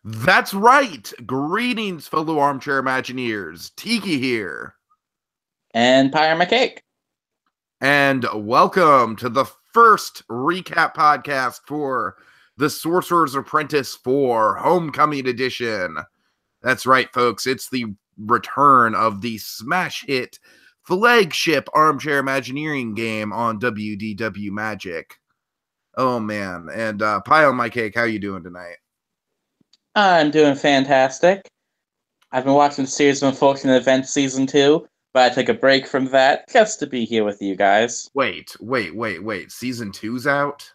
That's right. Greetings, fellow Armchair Imagineers. Tiki here. And Pyre My Cake. And welcome to the first recap podcast for the Sorcerer's Apprentice 4 Homecoming Edition. That's right, folks. It's the return of the smash hit flagship Armchair Imagineering game on WDW Magic. Oh, man. And Pie on My Cake, how you doing tonight? I'm doing fantastic. I've been watching the series of Unfortunate Events Season 2, but I took a break from that just to be here with you guys. Wait. Season 2's out?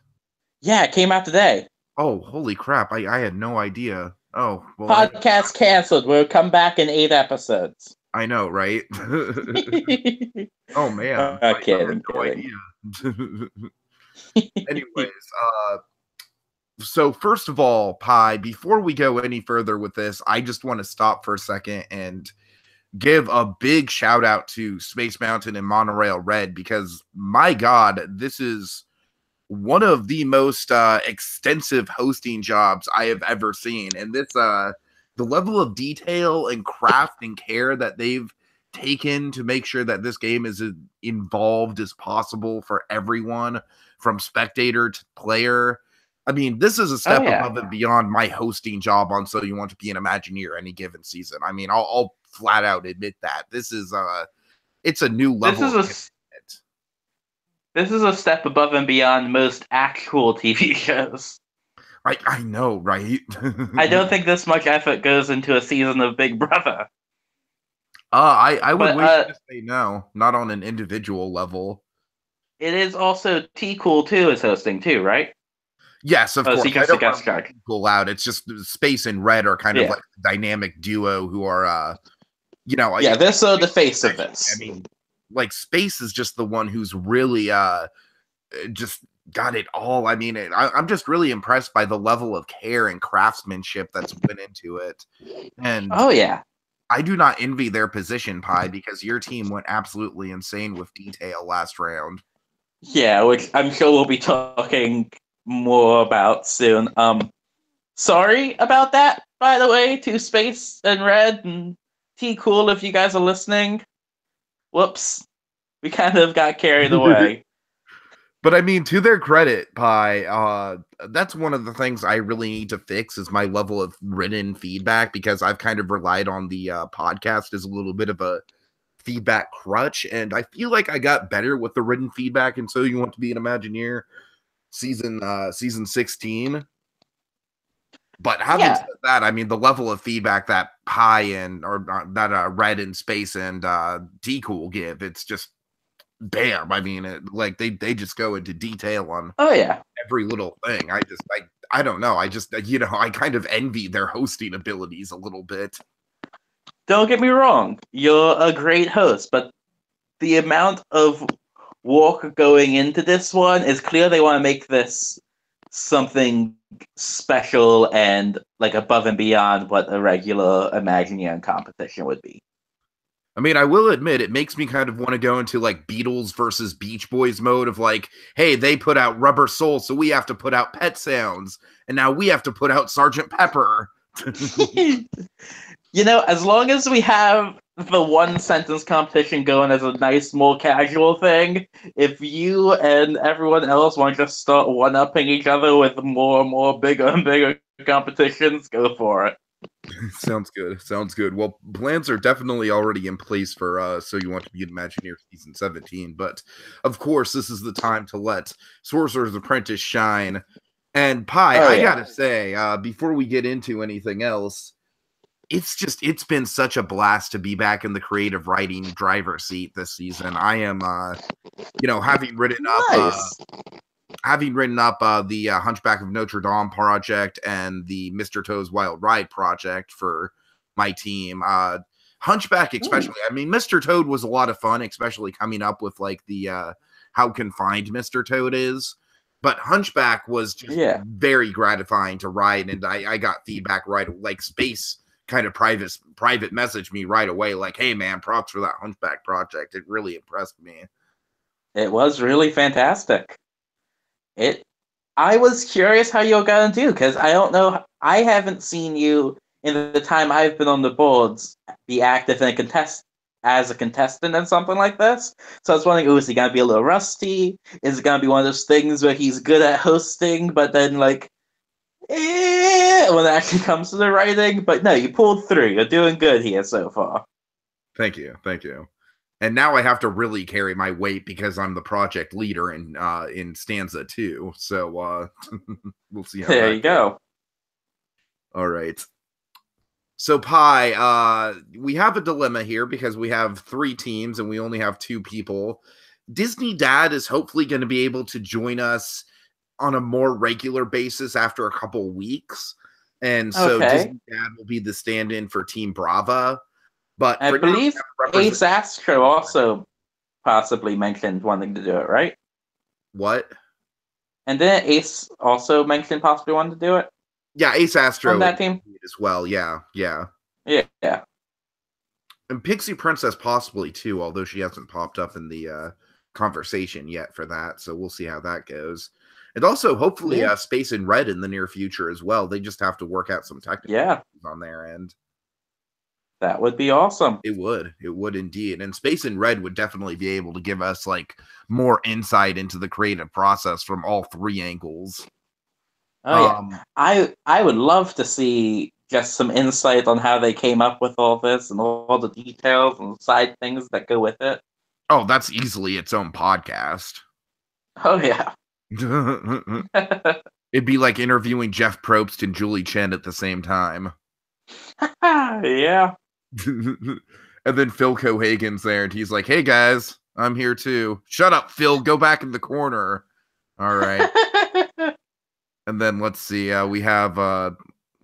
Yeah, it came out today. Oh, holy crap. I had no idea. Oh, well. Podcast canceled. We'll come back in 8 episodes. I know, right? Oh, man. I had no idea. Anyways, so first of all, Pi, before we go any further with this, I just want to stop for a second and give a big shout out to Space Mountain and Monorail Red, because my God, this is one of the most extensive hosting jobs I have ever seen. And this, the level of detail and craft and care that they've taken to make sure that this game is as involved as possible for everyone, from spectator to player. I mean, this is a step above and beyond my hosting job on So You Want to Be an Imagineer any given season. I mean, I'll flat out admit that. This is it's a new level. This is a step above and beyond most actual TV shows. I know, right? I don't think this much effort goes into a season of Big Brother. I would wish to say no, not on an individual level. It is also T-Cool too is hosting too, right? Yes, of course. I don't want to pull out. It's just Space and Red are kind of like a dynamic duo who are, Yeah, they're so the face of this. I mean, like, Space is just the one who's really just got it all. I mean, I'm just really impressed by the level of care and craftsmanship that's went into it. And I do not envy their position, Pi, because your team went absolutely insane with detail last round. Yeah, which I'm sure we'll be talking more about soon. Sorry about that, by the way, to Space and Red and T-Cool, if you guys are listening. Whoops. We kind of got carried away. But I mean, to their credit, Pi, that's one of the things I really need to fix is my level of written feedback, because I've kind of relied on the podcast as a little bit of a feedback crutch, and I feel like I got better with the written feedback and So You Want to Be an Imagineer season 16. But having said that, I mean, the level of feedback that Pi and that Red and Space and T-Cool give, it's just bam. I mean, they just go into detail on every little thing. I don't know. I kind of envy their hosting abilities a little bit. Don't get me wrong, you're a great host, but the amount of work going into this one is clear. They want to make this something special and like above and beyond what a regular Imagineering competition would be. I mean, I will admit, it makes me kind of want to go into like Beatles versus Beach Boys mode of like, hey, they put out Rubber Soul, so we have to put out Pet Sounds, and now we have to put out Sgt. Pepper. As long as we have the one sentence competition going as a nice, more casual thing, if you and everyone else want to just start one-upping each other with more and more bigger and bigger competitions, go for it. Sounds good. Well, plans are definitely already in place for So You Want to Be an Imagineer season 17, but of course this is the time to let Sorcerer's Apprentice shine. And Pi, I gotta say, before we get into anything else, it's been such a blast to be back in the creative writing driver's seat this season. I am having written up the Hunchback of Notre Dame project and the Mr. Toad's Wild Ride project for my team. Hunchback especially. I mean, Mr. Toad was a lot of fun, especially coming up with like the how confined Mr. Toad is. But Hunchback was just very gratifying to write, and I got feedback right, like Space kind of private message me right away, like, hey man, props for that Hunchback project. It really impressed me. It was really fantastic. I was curious how you're gonna do, because I don't know. I haven't seen you in the time I've been on the boards be active in as a contestant in something like this. So I was wondering, is he gonna be a little rusty? Is it gonna be one of those things where he's good at hosting, but then like, when it actually comes to the writing? But no, you pulled through. You're doing good here so far. Thank you. And now I have to really carry my weight because I'm the project leader in Stanza 2. So we'll see how there you go. All right. So Pi, we have a dilemma here because we have 3 teams and we only have 2 people. Disney Dad is hopefully going to be able to join us on a more regular basis after a couple weeks. And so Disney Dad will be the stand-in for Team Brava. But I believe Ace Astro also possibly mentioned wanting to do it, right? What? And then Ace also mentioned possibly wanting to do it? Yeah, Ace Astro on that team as well. Yeah. Yeah. And Pixie Princess possibly too, although she hasn't popped up in the conversation yet for that. So we'll see how that goes. And also, hopefully, Space in Red in the near future as well. They just have to work out some technical issues on their end. That would be awesome. It would indeed. And Space in Red would definitely be able to give us like more insight into the creative process from all 3 angles. Oh yeah, I would love to see just some insight on how they came up with all this and all the details and side things that go with it. Oh, that's easily its own podcast. Oh yeah. It'd be like interviewing Jeff Probst and Julie Chen at the same time. Yeah. And then Phil Cohagen's there and he's like, "Hey guys, I'm here too." "Shut up, Phil, go back in the corner." All right. And then let's see, we have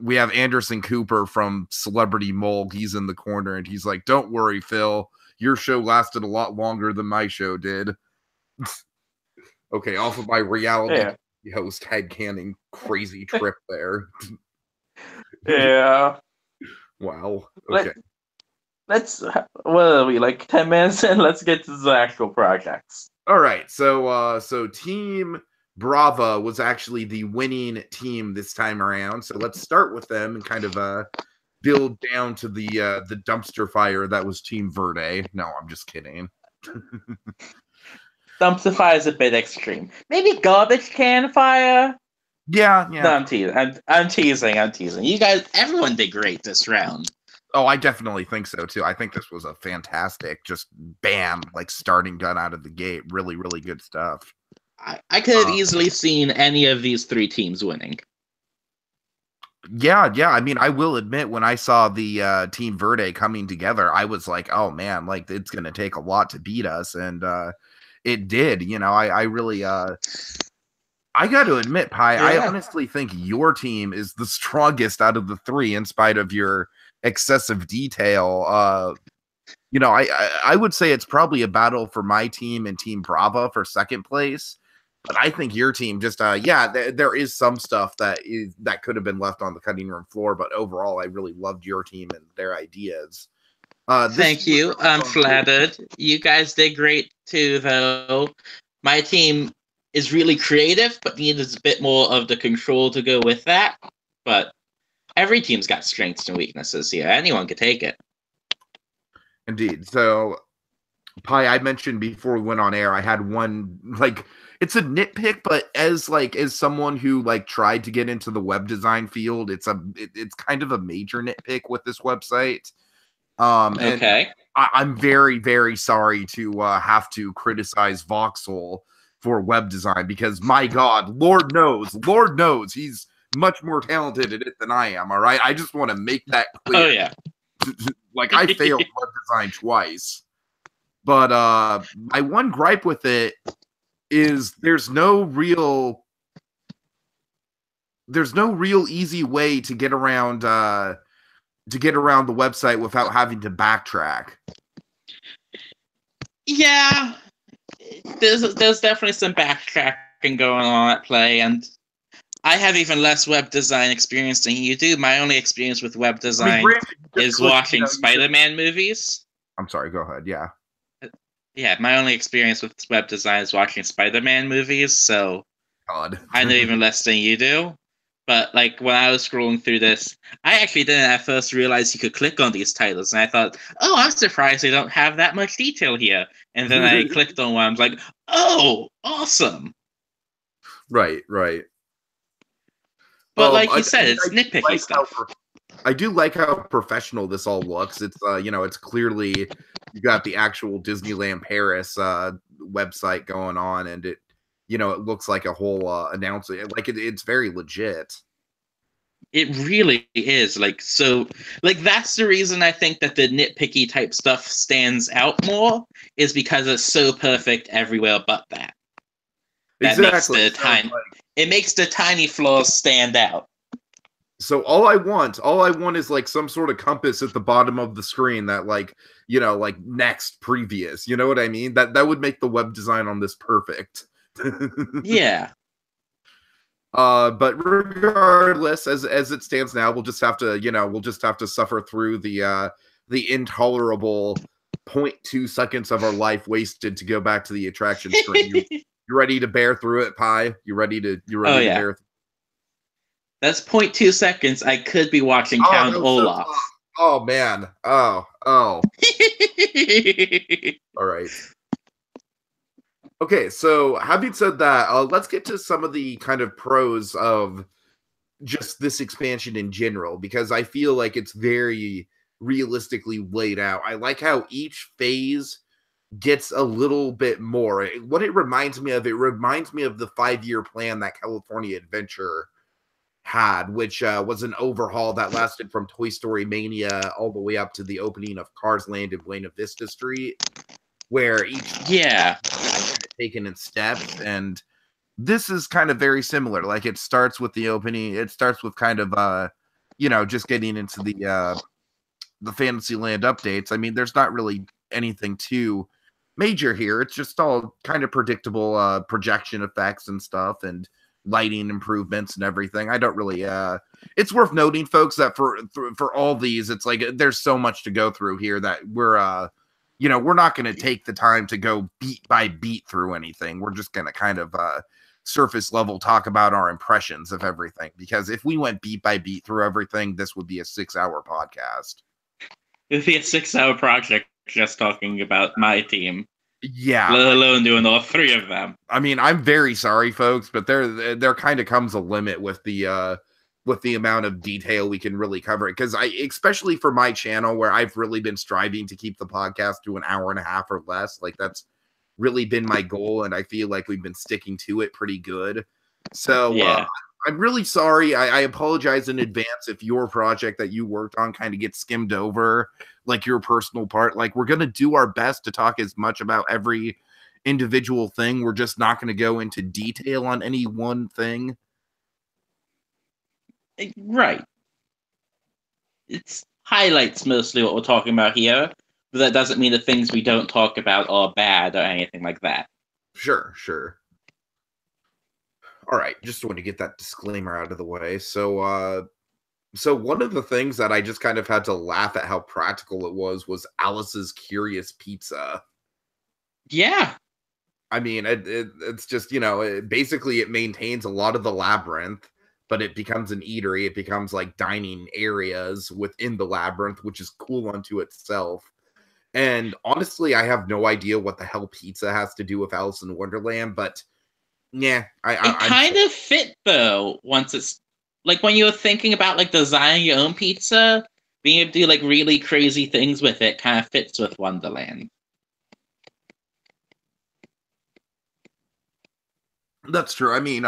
Anderson Cooper from Celebrity Mole. He's in the corner and he's like, "Don't worry, Phil, your show lasted a lot longer than my show did." Okay, off of my reality host headcanon crazy trip there. Yeah. Wow. Okay. Let's what are we, like 10 minutes in? Let's get to the actual projects. All right. So Team Brava was actually the winning team this time around. So let's start with them and kind of build down to the dumpster fire that was Team Verde. No, I'm just kidding. Dumpster fire is a bit extreme. Maybe garbage can fire. Yeah. No, I'm teasing. I'm teasing. You guys, everyone did great this round. Oh, I definitely think so too. I think this was a fantastic, just bam, like starting gun out of the gate. Really, really good stuff. I could have easily seen any of these 3 teams winning. Yeah. I mean, I will admit, when I saw the Team Verde coming together, I was like, oh man, like it's going to take a lot to beat us. And it did. You know, I really, I got to admit, Pi, I honestly think your team is the strongest out of the 3 in spite of your excessive detail. You know, I would say it's probably a battle for my team and Team Brava for second place. But I think your team just, there is some stuff that could have been left on the cutting room floor. But overall, I really loved your team and their ideas. Thank you. I'm flattered. You guys did great too, though. My team is really creative, but needs a bit more of the control to go with that. But every team's got strengths and weaknesses here. Anyone could take it. Indeed. So, Pi, I mentioned before we went on air, I had one, like, it's a nitpick, but as someone who like tried to get into the web design field, it's kind of a major nitpick with this website. Okay. I'm very, very sorry to have to criticize Voxel for web design because, my God, Lord knows he's much more talented at it than I am. All right, I just want to make that clear. Oh yeah. Like, I failed web design twice, but my one gripe with it is there's no real easy way to get around the website without having to backtrack. Yeah, there's definitely some backtracking going on at play, and I have even less web design experience than you do. My only experience with web design is watching Spider-Man movies. I'm sorry, go ahead. Yeah. Yeah, my only experience with web design is watching Spider-Man movies, so God. I know even less than you do. But like when I was scrolling through this, I actually didn't at first realize you could click on these titles, and I thought, "Oh, I'm surprised they don't have that much detail here." And then I clicked on one, I was like, "Oh, awesome!" Right, right. But like you I said, mean, it's nitpicky stuff. I do like how professional this all looks. It's you know, it's clearly you got the actual Disneyland Paris website going on, and it, you know, it looks like a whole announcement. Like it's very legit. It really is like so. Like that's the reason I think that the nitpicky type stuff stands out more is because it's so perfect everywhere but that. That makes Exactly. the tiny. It makes the tiny flaws stand out. So all I want is like some sort of compass at the bottom of the screen that, like, you know, like next, previous, you know what I mean? That would make the web design on this perfect. Yeah. But regardless, as it stands now, we'll just have to, you know, we'll just have to suffer through the intolerable 0.2 seconds of our life wasted to go back to the attraction screen. You ready to bear through it, Pi? You ready to Oh to yeah. bear That's 0.2 seconds. I could be watching Oh, Count that was so Olaf. tough. Oh man. Oh. All right. Okay, so having said that, let's get to some of the kind of pros of just this expansion in general, because I feel like it's very realistically laid out. I like how each phase gets a little bit more. What it reminds me of, it reminds me of the 5-year plan that California Adventure had, which was an overhaul that lasted from Toy Story Mania all the way up to the opening of Cars Land in Buena Vista Street, where each taken in steps. And this is kind of very similar. Like it starts with the opening, it starts with kind of you know, just getting into the Fantasyland updates. I mean, there's not really anything too major here. It's just all kind of predictable projection effects and stuff, and lighting improvements and everything. I don't really it's worth noting, folks, that for all these, it's like there's so much to go through here that we're you know, we're not going to take the time to go beat by beat through anything. We're just going to kind of surface level talk about our impressions of everything, because if we went beat by beat through everything, this would be a 6-hour podcast. It would be a 6-hour project just talking about my team. Yeah, let alone doing all 3 of them. I mean, I'm very sorry, folks, but there kind of comes a limit with the amount of detail we can really cover it. Because especially for my channel, where I've really been striving to keep the podcast to an hour and a half or less, like that's really been my goal, and I feel like we've been sticking to it pretty good. So yeah. I'm really sorry. I apologize in advance if your project that you worked on kind of gets skimmed over, like your personal part. Like, we're going to do our best to talk as much about every individual thing. We're just not going to go into detail on any one thing. Right. It's highlights mostly what we're talking about here, but that doesn't mean the things we don't talk about are bad or anything like that. Sure, sure. All right, just want to get that disclaimer out of the way. So one of the things that I just kind of had to laugh at how practical it was Alice's Curious Pizza. Yeah. I mean, it's just, you know, basically it maintains a lot of the labyrinth, but it becomes an eatery. It becomes like dining areas within the labyrinth, which is cool unto itself. And honestly, I have no idea what the hell pizza has to do with Alice in Wonderland, but yeah, it kind of fit though. Once it's like when you're thinking about like designing your own pizza, being able to do like really crazy things with it kind of fits with Wonderland. That's true. I mean,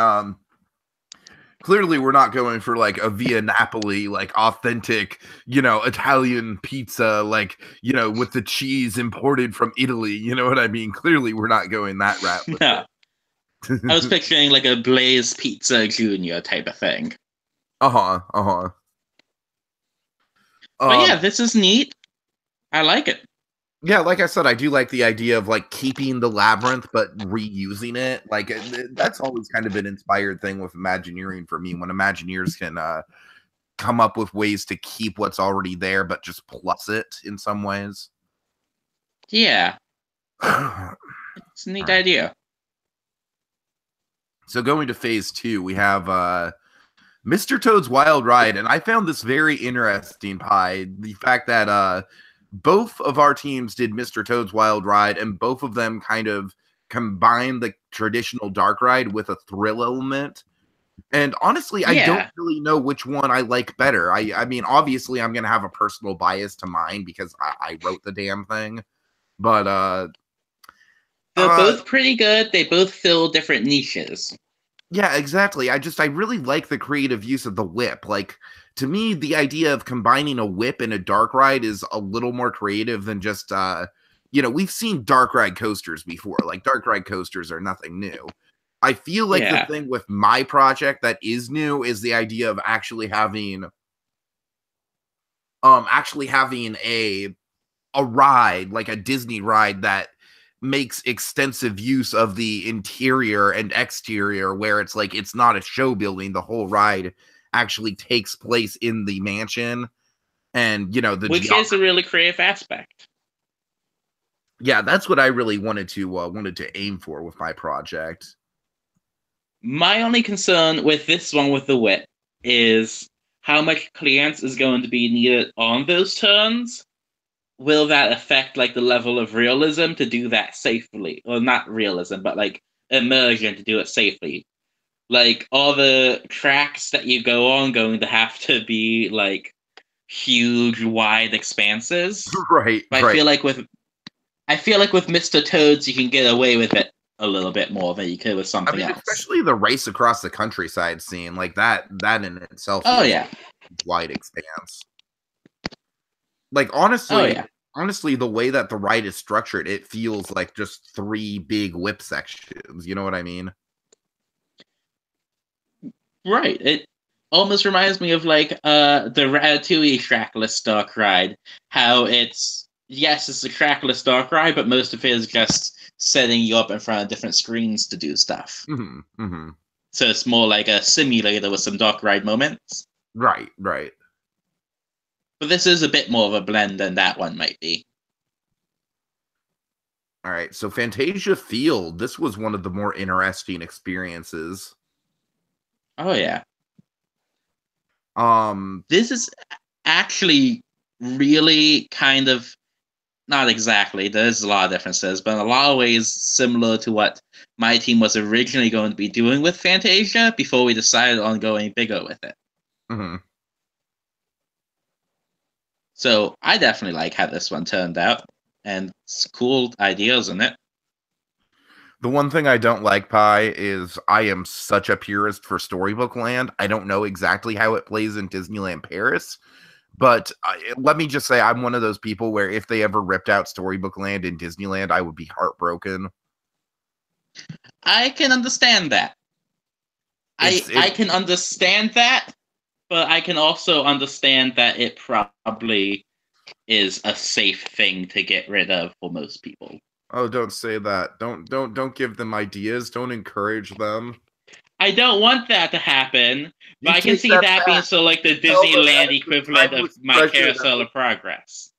clearly we're not going for like a Via Napoli, like authentic, you know, Italian pizza, like, you know, with the cheese imported from Italy. You know what I mean? Clearly we're not going that route with No. I was picturing like a Blaze Pizza Junior type of thing. But yeah, this is neat. I like it. Yeah, like I said, I do like the idea of like keeping the labyrinth but reusing it. Like that's always kind of an inspired thing with Imagineering for me, when Imagineers can come up with ways to keep what's already there but just plus it in some ways. Yeah. It's a neat idea. So going to phase 2, we have Mr. Toad's Wild Ride, and I found this very interesting, Pi. The fact that both of our teams did Mr. Toad's Wild Ride, and both of them kind of combined the traditional dark ride with a thrill element. And honestly, I don't really know which one I like better. I mean, obviously, I'm going to have a personal bias to mine because I wrote the damn thing. But they're both pretty good. They both fill different niches. Yeah, exactly. I really like the creative use of the whip. Like, to me, the idea of combining a whip and a dark ride is a little more creative than just we've seen dark ride coasters before. Like, dark ride coasters are nothing new. I feel like the thing with my project that is new is the idea of actually having a ride, like a Disney ride that makes extensive use of the interior and exterior, where it's like it's not a show building. The whole ride actually takes place in the mansion, and which is a really creative aspect. Yeah, that's what I really wanted to aim for with my project. My only concern with this one with the whip is how much clearance is going to be needed on those turns. Will that affect like the level of realism to do that safely? Or not realism, but like immersion to do it safely. Like, all the tracks that you go on going to have to be like huge, wide expanses. Right. But I feel like with Mr. Toads, you can get away with it a little bit more than you could with something else. Especially the race across the countryside scene, like that in itself. Oh yeah, wide expanse. Like, honestly, the way that the ride is structured, it feels like just 3 big whip sections. You know what I mean? Right. It almost reminds me of like the Ratatouille trackless dark ride. How it's a trackless dark ride, but most of it is just setting you up in front of different screens to do stuff. Mm-hmm, mm-hmm. So it's more like a simulator with some dark ride moments. Right. But this is a bit more of a blend than that one might be. All right, so Fantasia Field. This was one of the more interesting experiences. Oh yeah. This is actually really kind of, not exactly, there's a lot of differences, but in a lot of ways similar to what my team was originally going to be doing with Fantasia before we decided on going bigger with it. Mm-hmm. So I definitely like how this one turned out, and it's cool ideas in it. The one thing I don't like, Pi, is I am such a purist for Storybook Land. I don't know exactly how it plays in Disneyland Paris, but let me just say I'm one of those people where if they ever ripped out Storybook Land in Disneyland, I would be heartbroken. I can understand that. I can understand that, but I can also understand that it probably is a safe thing to get rid of for most people. Oh, don't say that. Don't give them ideas. Don't encourage them. I don't want that to happen, but I can see that being so like the Disneyland equivalent of my Carousel of Progress.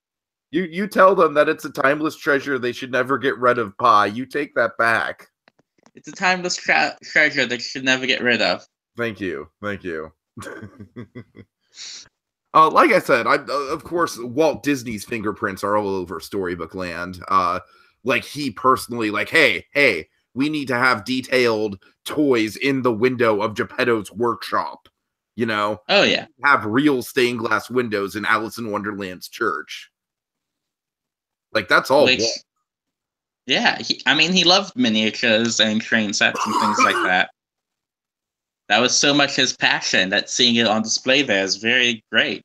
You tell them that it's a timeless treasure they should never get rid of, Pi. You take that back. It's a timeless treasure that you should never get rid of. Thank you. Like I said, of course, Walt Disney's fingerprints are all over Storybook Land. Like, he personally, like, hey, we need to have detailed toys in the window of Geppetto's workshop. You know? Oh, yeah. Have real stained glass windows in Alice in Wonderland's church. Like, that's all. Yeah, he loved miniatures and train sets and things like that. That was so much his passion that seeing it on display there is very great.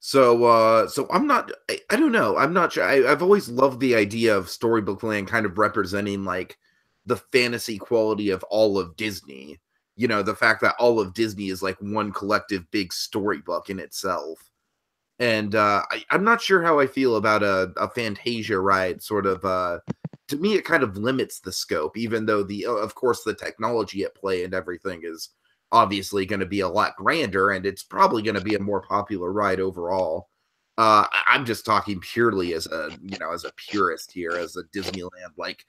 So I'm not, I don't know. I'm not sure. I've always loved the idea of Storybook Land kind of representing like the fantasy quality of all of Disney. You know, the fact that all of Disney is like one collective big storybook in itself. And I'm not sure how I feel about a Fantasia ride. Sort of, to me, it kind of limits the scope, even though of course, the technology at play and everything is obviously going to be a lot grander, and it's probably going to be a more popular ride overall. I'm just talking purely as a, as a purist here, as a Disneyland, like,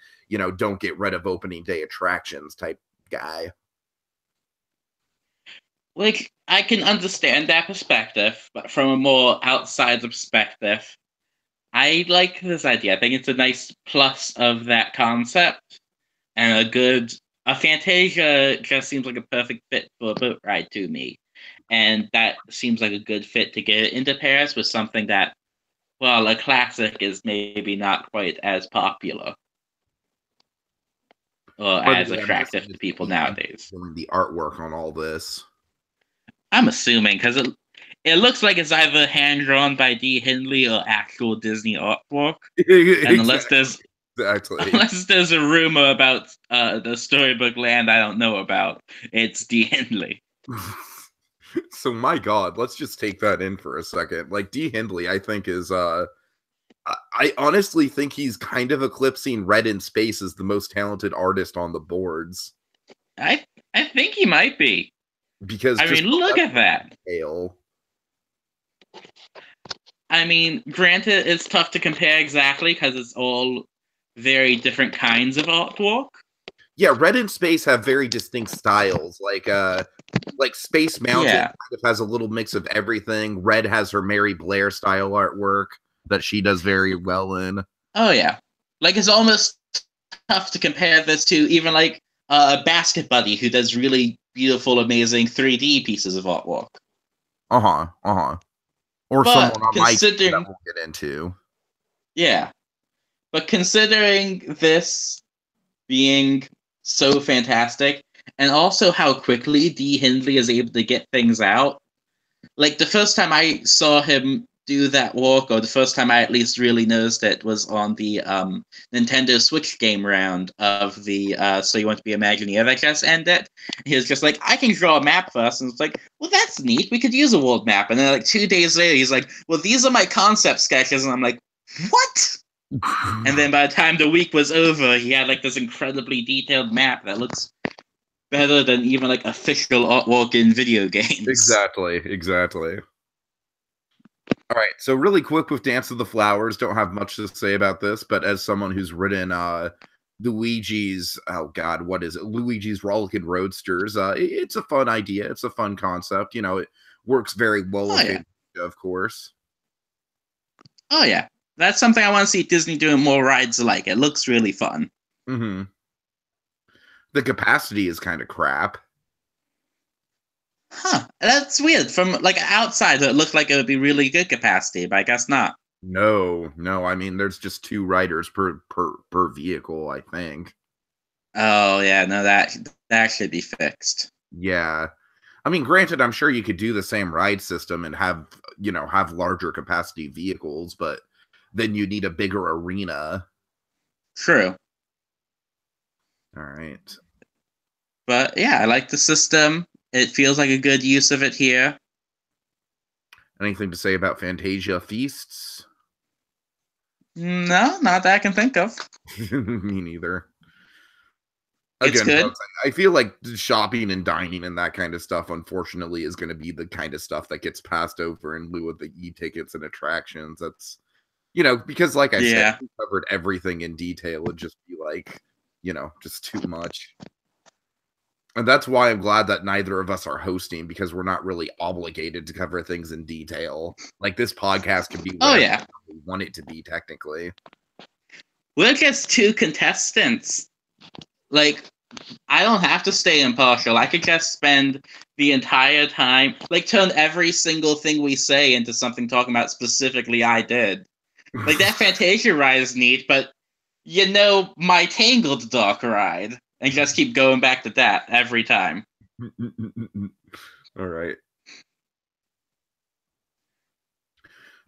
don't get rid of opening day attractions type guy. Like, I can understand that perspective, but from a more outside perspective, I like this idea. I think it's a nice plus of that concept, and a Fantasia just seems like a perfect fit for a boat ride to me. And that seems like a good fit to get into Paris with something that, well, a classic is maybe not quite as popular or But as I'm guessing attractive to it's people Ian nowadays. doing the artwork on all this. I'm assuming because it looks like it's either hand drawn by D. Hindley or actual Disney artwork. And Exactly. unless there's a rumor about the storybook land I don't know about, it's D. Hindley. So my God, let's just take that in for a second. Like D. Hindley, I think is I honestly think he's kind of eclipsing Red in Space as the most talented artist on the boards. I think he might be. Because I mean, look at that. Scale. I mean, granted, it's tough to compare exactly because it's all very different kinds of artwork. Yeah, Red in Space have very distinct styles. Like Space Mountain kind of has a little mix of everything. Red has her Mary Blair style artwork that she does very well in. Oh yeah, like it's almost tough to compare this to even like Basket Buddy, who does really beautiful, amazing 3D pieces of artwork. Or but someone on my team that we'll get into. Yeah, but considering this being so fantastic, and also how quickly D. Hindley is able to get things out, like the first time I saw him do that walk, or the first time I at least really noticed it, was on the Nintendo Switch game round of the So You Want to Be Imagineer that just ended. He was just like, I can draw a map first, and it's like, well, that's neat. We could use a world map. And then like 2 days later, he's like, well, these are my concept sketches, and I'm like, what? And then by the time the week was over, he had like this incredibly detailed map that looks better than even like official artwork in video games. Exactly. All right, so really quick with Dance of the Flowers, don't have much to say about this, but as someone who's written Luigi's, oh God, what is it? Luigi's Rollickin' Roadsters, it's a fun idea. It's a fun concept. It works very well with it, of course. Oh, yeah. That's something I want to see Disney doing more rides like. It looks really fun. Mm-hmm. The capacity is kind of crap. Huh. That's weird. From like outside, it looked like it would be really good capacity, but I guess not. No. I mean, there's just 2 riders per vehicle, I think. Oh yeah, no, that should be fixed. Yeah. I mean, granted, I'm sure you could do the same ride system and have larger capacity vehicles, but then you need a bigger arena. True. All right. But yeah, I like the system. It feels like a good use of it here. Anything to say about Fantasia Feasts? No, not that I can think of. Me neither. It's Again, good. folks, I feel like shopping and dining and that kind of stuff, unfortunately, is going to be the kind of stuff that gets passed over in lieu of the e-tickets and attractions. That's, because like I said, we covered everything in detail. It'd just be like, just too much. And that's why I'm glad that neither of us are hosting, because we're not really obligated to cover things in detail. Like, this podcast can be whatever we want it to be, technically. We're just 2 contestants. Like, I don't have to stay impartial. I could just spend the entire time, like, turn every single thing we say into something talking about specifically I did. Like, that Fantasia ride is neat, but, my Tangled Dark ride. And just keep going back to that every time. All right.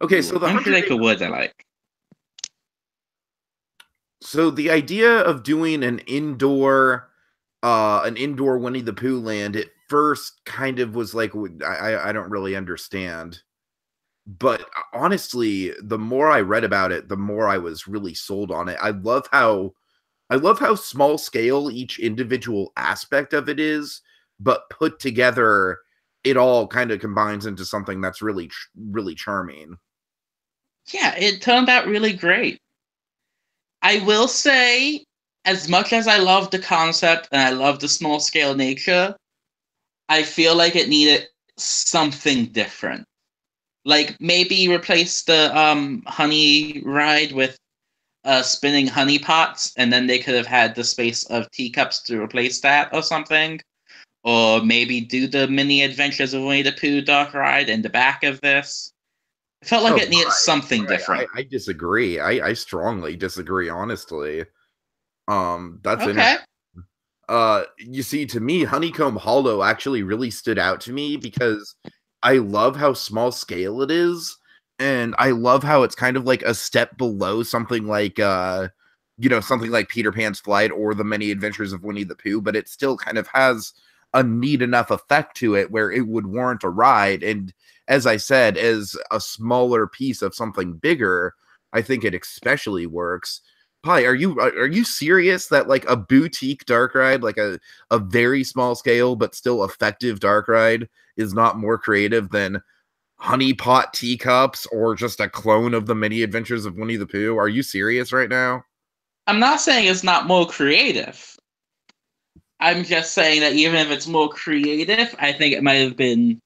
Okay, so the like a word I like. So the idea of doing an indoor Winnie the Pooh land at first kind of was like, I don't really understand. But honestly, the more I read about it, the more I was really sold on it. I love how small scale each individual aspect of it is, but put together, it all kind of combines into something that's really, really charming. Yeah, it turned out really great. I will say, as much as I love the concept and I love the small scale nature, I feel like it needed something different. Like maybe replace the honey ride with spinning honey pots, and then they could have had the space of teacups to replace that or something. Or maybe do the mini adventures of Winnie the Pooh dark ride in the back of this. It felt like Oh, it needed something right. different. I disagree. I strongly disagree, honestly. That's interesting. Okay. You see, to me, Honeycomb Hollow actually really stood out to me because I love how small scale it is, and I love how it's kind of like a step below something like something like Peter Pan's Flight or the Many Adventures of Winnie the Pooh, but it still kind of has a neat enough effect to it where it would warrant a ride. And as I said, as a smaller piece of something bigger, I think it especially works. Pi, are you serious that like a boutique dark ride, like a very small scale but still effective dark ride, is not more creative than Honey Pot teacups or just a clone of the Many Adventures of Winnie the Pooh? Are you serious right now? I'm not saying it's not more creative. I'm just saying that even if it's more creative, I think it might have been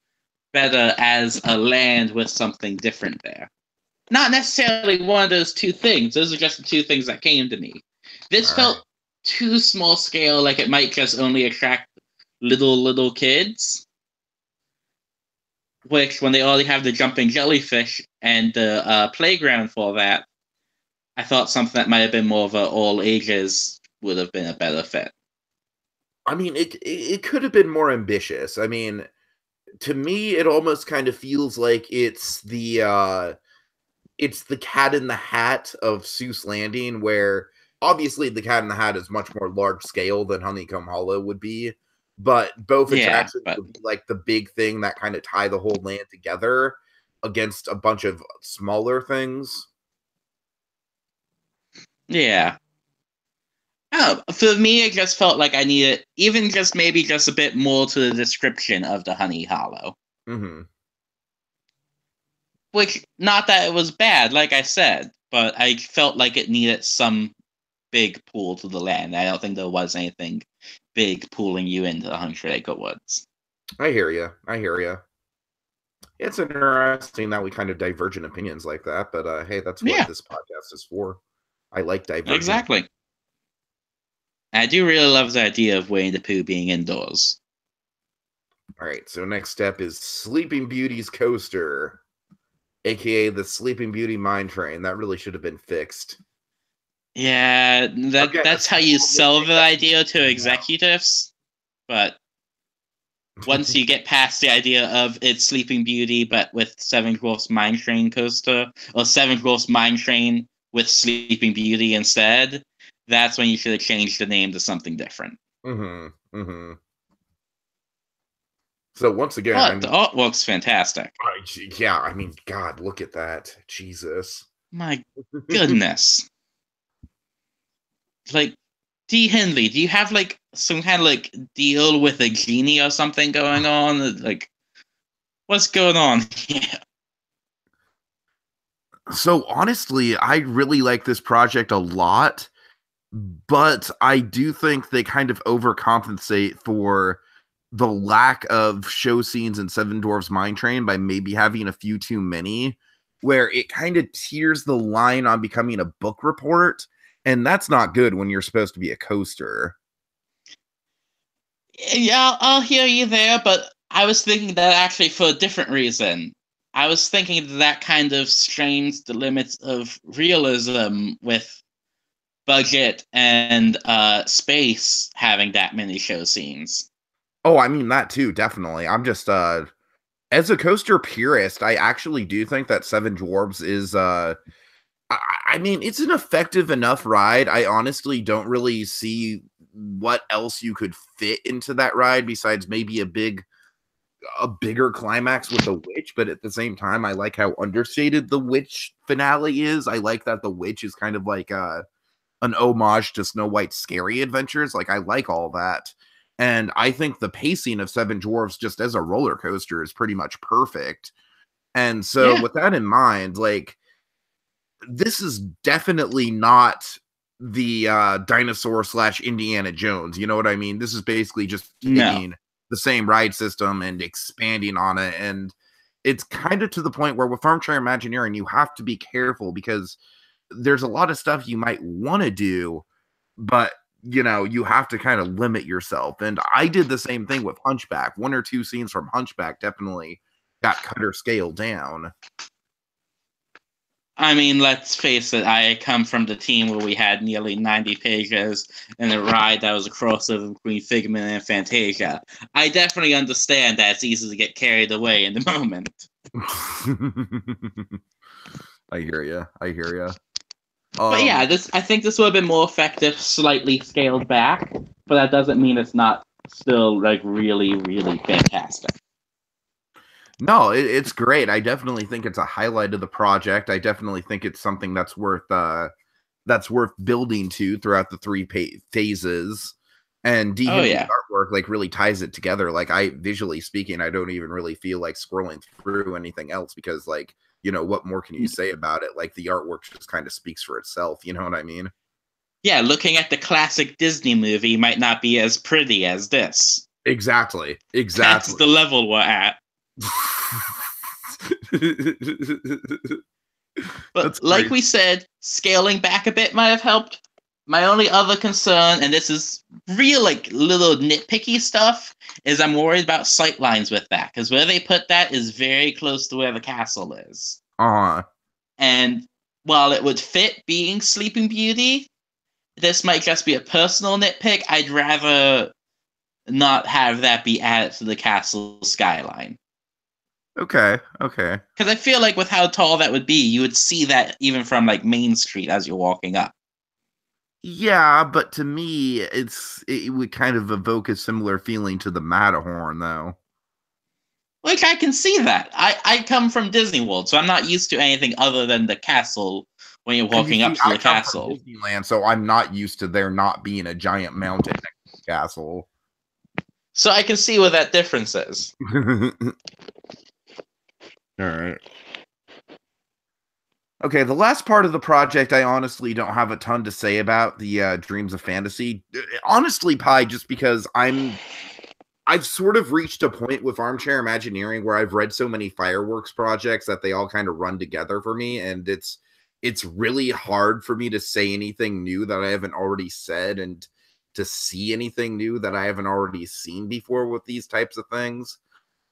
better as a land with something different there. Not necessarily one of those two things. Those are just the two things that came to me. This All right. felt too small scale, like it might just only attract little kids. Which, when they already have the jumping jellyfish and the playground for that, I thought something that might have been more of a all ages would have been a better fit. I mean, it could have been more ambitious. I mean, to me, it almost kind of feels like it's the Cat in the Hat of Seuss Landing, where obviously the Cat in the Hat is much more large scale than Honeycomb Hollow would be, but both Yeah, attractions but would be like the big thing that kind of tie the whole land together against a bunch of smaller things. yeah. For me, it just felt like I needed even just maybe just a bit more to the description of the Honey Hollow. Hmm. Which, not that it was bad, like I said, but I felt like it needed some big pull to the land. I don't think there was anything big pulling you into the Hundred Acre Woods. I hear you. I hear you. It's interesting that we kind of diverge in opinions like that, but hey, that's what Yeah, this podcast is for. I like divergent. exactly. I do really love the idea of Winnie the Pooh being indoors. All right, so next step is Sleeping Beauty's coaster, aka the Sleeping Beauty Mine Train. That really should have been fixed. Yeah, Again, a that's how you simple sell mistake the that idea to pointed out. executives. But once you get past the idea of it's Sleeping Beauty, but with Seven Dwarfs Mine Train coaster, or Seven Dwarfs Mine Train with Sleeping Beauty instead, that's when you should have changed the name to something different. Mm-hmm. Mm-hmm. So once again, I But the mean, artwork's fantastic. yeah, I mean, God, look at that, Jesus. My goodness. Like, D. Henley, do you have like some kind of like deal with a genie or something going on? Like, what's going on here? So honestly, I really like this project a lot, but I do think they kind of overcompensate for the lack of show scenes in Seven Dwarfs Mine Train by maybe having a few too many, where it kind of tears the line on becoming a book report, and that's not good when you're supposed to be a coaster. Yeah, I'll hear you there, but I was thinking that actually for a different reason. I was thinking that kind of strains the limits of realism with budget and space having that many show scenes. Oh, I mean that too, definitely. I'm just as a coaster purist, I actually do think that Seven Dwarfs is I mean, it's an effective enough ride. I honestly don't really see what else you could fit into that ride besides maybe a bigger climax with the witch, but at the same time, I like how understated the witch finale is. I like that the witch is kind of like an homage to Snow White's scary adventures. Like I like all that. And I think the pacing of Seven Dwarfs just as a roller coaster is pretty much perfect. And so Yeah. with that in mind, like this is definitely not the dinosaur / Indiana Jones. You know what I mean? This is basically just taking the same ride system and expanding on it. And it's kind of to the point where with Armchair Imagineering, you have to be careful because there's a lot of stuff you might want to do, but you have to kind of limit yourself. And I did the same thing with Hunchback. 1 or 2 scenes from Hunchback definitely got cut or scaled down. I mean, let's face it, I come from the team where we had nearly 90 pages in a ride that was a crossover between Figment and Fantasia. I definitely understand that it's easy to get carried away in the moment. I hear you. But yeah, I think this would have been more effective, slightly scaled back, but that doesn't mean it's not still like really, really fantastic. No, it's great. I definitely think it's a highlight of the project. I definitely think it's something that's worth building to throughout the 3 phases. And Hindley's artwork like really ties it together. Like visually speaking, I don't even really feel like scrolling through anything else because like, what more can you say about it? Like the artwork just kind of speaks for itself. You know what I mean? Yeah, looking at the classic Disney movie might not be as pretty as this. Exactly. That's the level we're at. But like we said, scaling back a bit might have helped. My only other concern, and this is real like little nitpicky stuff, is I'm worried about sightlines with that, because where they put that is very close to where the castle is. And while it would fit being Sleeping Beauty, this might just be a personal nitpick. I'd rather not have that be added to the castle skyline. Okay. Because I feel like with how tall that would be, you would see that even from like Main Street as you're walking up. Yeah, but to me, it would kind of evoke a similar feeling to the Matterhorn, though. Like, I can see that. I come from Disney World, so I'm not used to anything other than the castle when you're walking up to the castle. From Disneyland, so I'm not used to there not being a giant mountain next to the castle. So I can see what that difference is. All right. Okay, the last part of the project I honestly don't have a ton to say about, the Dreams of Fantasy. Honestly, Pi, just because I've sort of reached a point with Armchair Imagineering where I've read so many fireworks projects that they all kind of run together for me, and it's really hard for me to say anything new that I haven't already said and to see anything new that I haven't already seen before with these types of things.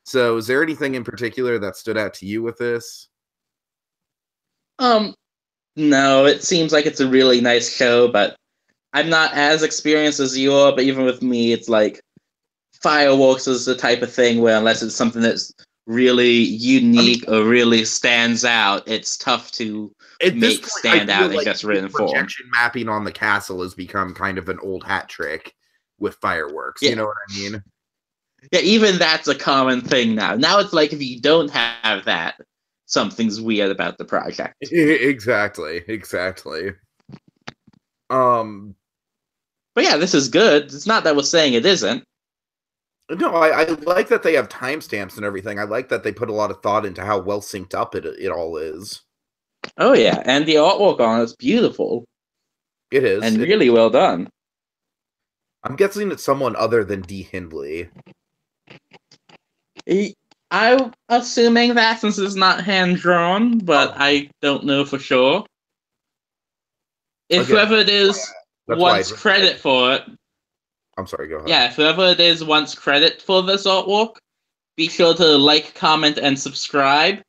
So is there anything in particular that stood out to you with this? No, it seems like it's a really nice show, but I'm not as experienced as you are, but even with me, it's like fireworks is the type of thing where unless it's something that's really unique or really stands out, it's tough to make stand out in just written form. Projection mapping on the castle has become kind of an old hat trick with fireworks. Yeah. You know what I mean? Yeah, even that's a common thing now. Now it's like if you don't have that, something's weird about the project. Exactly. But yeah, this is good. It's not that we're saying it isn't. No, I like that they have timestamps and everything. I like that they put a lot of thought into how well synced up it all is. Oh yeah, and the artwork on it's beautiful. It is. And really well done. I'm guessing it's someone other than D. Hindley. I'm assuming that since it's not hand-drawn, but I don't know for sure. If whoever it is wants credit for it... I'm sorry, go ahead. Yeah, if whoever it is wants credit for this artwork, be sure to like, comment, and subscribe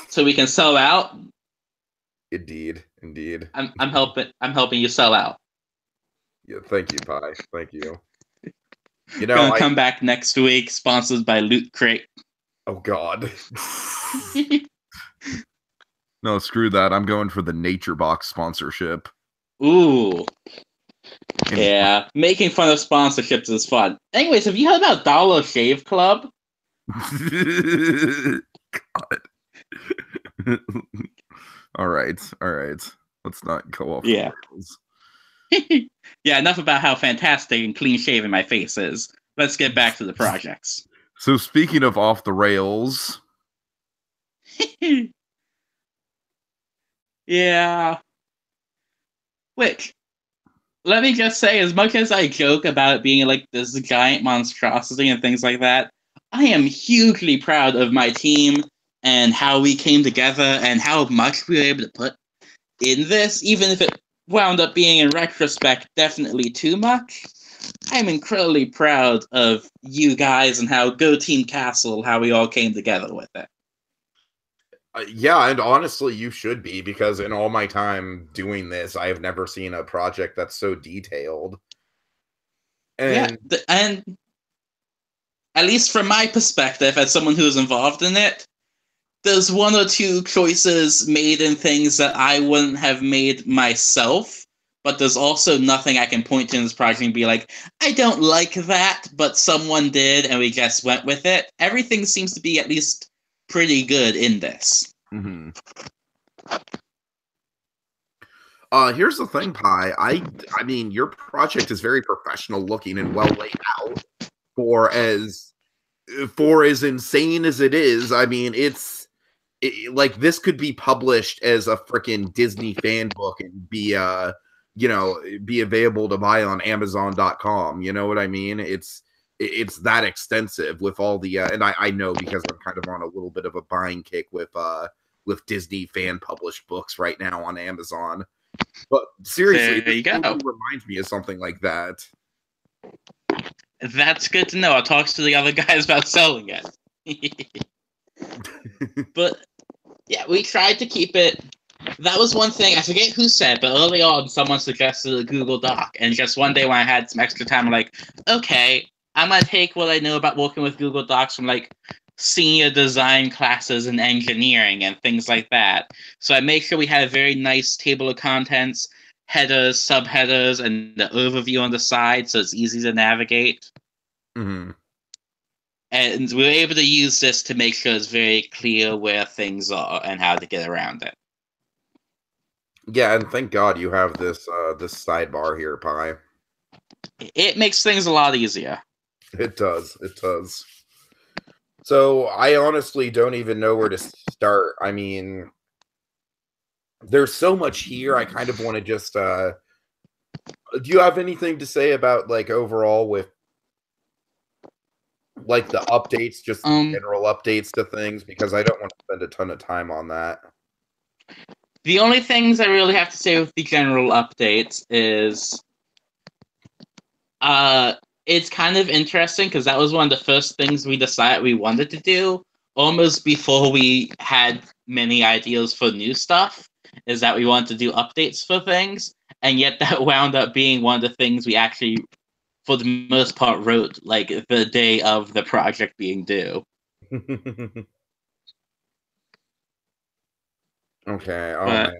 so we can sell out. Indeed. I'm helping you sell out. Yeah, thank you, Pi. Thank you. You know, gonna come back next week, sponsored by Loot Crate. Oh God. No, screw that. I'm going for the Nature Box sponsorship. Ooh. Yeah, making fun of sponsorships is fun. Anyways, have you heard about Dollar Shave Club? God. All right. Let's not go off. Yeah. Yeah, enough about how fantastic and clean shaven my face is. Let's get back to the projects. So speaking of off the rails, Yeah. Which, let me just say, as much as I joke about it being like this giant monstrosity and things like that, I am hugely proud of my team and how we came together and how much we were able to put in this, even if it wound up being, in retrospect, definitely too much. I'm incredibly proud of you guys and how Go Team Castle, how we all came together with it. Yeah, and honestly, you should be, because in all my time doing this, I have never seen a project that's so detailed. And yeah, and at least from my perspective, as someone who's involved in it, there's one or two choices made in things that I wouldn't have made myself, but there's also nothing I can point to in this project and be like, I don't like that, but someone did and we just went with it. Everything seems to be at least pretty good in this. mm-hmm. Here's the thing, Pi. I mean, your project is very professional looking and well laid out for as insane as it is. I mean, like, this could be published as a freaking Disney fan book and be be available to buy on Amazon.com. You know what I mean? It's that extensive with all the and I know, because I'm kind of on a little bit of a buying kick with Disney fan published books right now on Amazon. But seriously, there you this go. reminds me of something like that. That's good to know. I'll talk to the other guys about selling it. But yeah, we tried to keep it. That was one thing, I forget who said, but early on someone suggested a Google Doc, and just one day when I had some extra time, I'm like, okay, I'm gonna take what I know about working with Google Docs from like senior design classes in engineering and things like that. So I make sure we had a very nice table of contents, headers, subheaders, and the overview on the side, so it's easy to navigate. Mm-hmm. And we were able to use this to make sure it's very clear where things are and how to get around it. Yeah, and thank God you have this this sidebar here, Pi. It makes things a lot easier. It does. It does. So I honestly don't even know where to start. I mean, there's so much here. I kind of want to just do you have anything to say about, like, overall with, like, the updates, just general updates to things, because I don't want to spend a ton of time on that. The only things I really have to say with the general updates is it's kind of interesting because that was one of the first things we decided we wanted to do almost before we had many ideas for new stuff, is that we wanted to do updates for things, and yet that wound up being one of the things we actually, for the most part, wrote like the day of the project being due. Okay. Oh, man.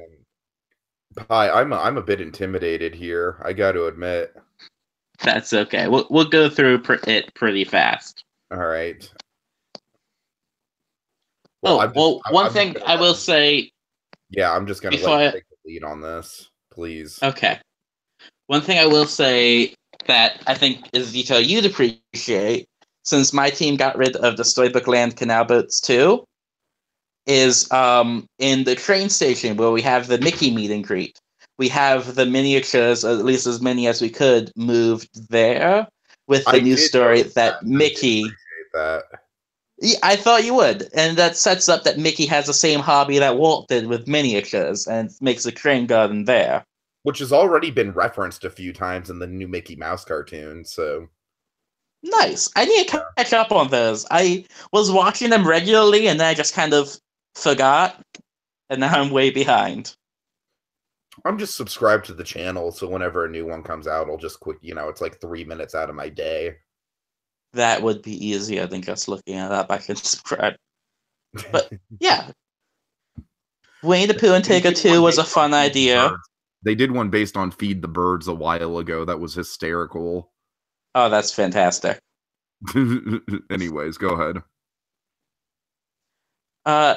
Pi, I'm a bit intimidated here, I got to admit. That's okay. We'll go through it pretty fast. All right. Well, one thing I will say. Yeah, I'm just gonna let you take the lead on this, please. Okay. One thing I will say that I think is a detail you'd appreciate, since my team got rid of the Storybook Land canal boats too, is in the train station where we have the Mickey meet and greet. We have the miniatures, at least as many as we could, moved there with the new story that Mickey. That. Yeah, I thought you would, and that sets up that Mickey has the same hobby that Walt did with miniatures, and makes a train garden there. Which has already been referenced a few times in the new Mickey Mouse cartoon, so. Nice. I need to catch up on those. I was watching them regularly, and then I just kind of forgot, and now I'm way behind. I'm just subscribed to the channel, so whenever a new one comes out, I'll just quick, it's like 3 minutes out of my day. That would be easier than just looking it up. I can subscribe. But, yeah. Winnie the Pooh and Tigger 2 was a fun idea. They did one based on Feed the Birds a while ago. That was hysterical. Oh, that's fantastic. Anyways, go ahead.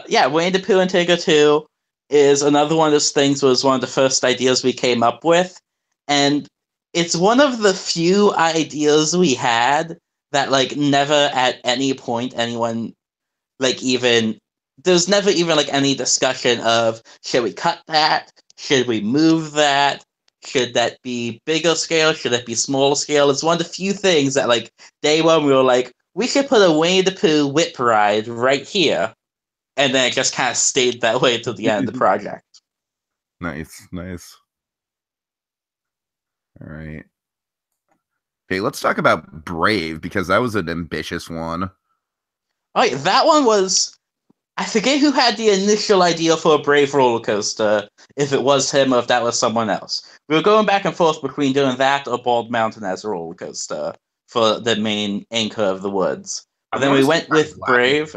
Yeah, Winnie the Pooh and Tigger 2 is another one of those things, was one of the first ideas we came up with. And it's one of the few ideas we had that, like, never at any point anyone, like, even there's never even like any discussion of should we cut that? Should we move that? Should that be bigger scale? Should it be smaller scale? It's one of the few things that like day one we were like, we should put a Winnie the Pooh whip ride right here. And then it just kind of stayed that way till the end of the project. Nice. All right. Okay, let's talk about Brave, because that was an ambitious one. Oh, yeah, that one was. I forget who had the initial idea for a Brave roller coaster, if it was him or if that was someone else. We were going back and forth between doing that or Bald Mountain as a roller coaster for the main anchor of the woods. But then we went with Brave.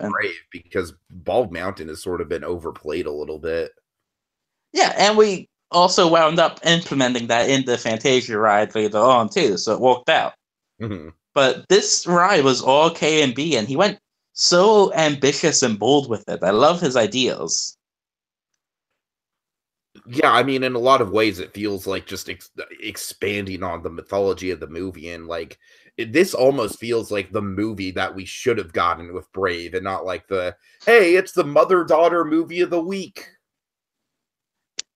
Because Bald Mountain has sort of been overplayed a little bit. Yeah, and we also wound up implementing that in the Fantasia ride later on, too, so it worked out. Mm-hmm. But this ride was all K and B, and he went so ambitious and bold with it. I love his ideas. Yeah, I mean, in a lot of ways, it feels like just expanding on the mythology of the movie, and like this almost feels like the movie that we should have gotten with Brave, and not like the hey, it's the mother-daughter movie of the week.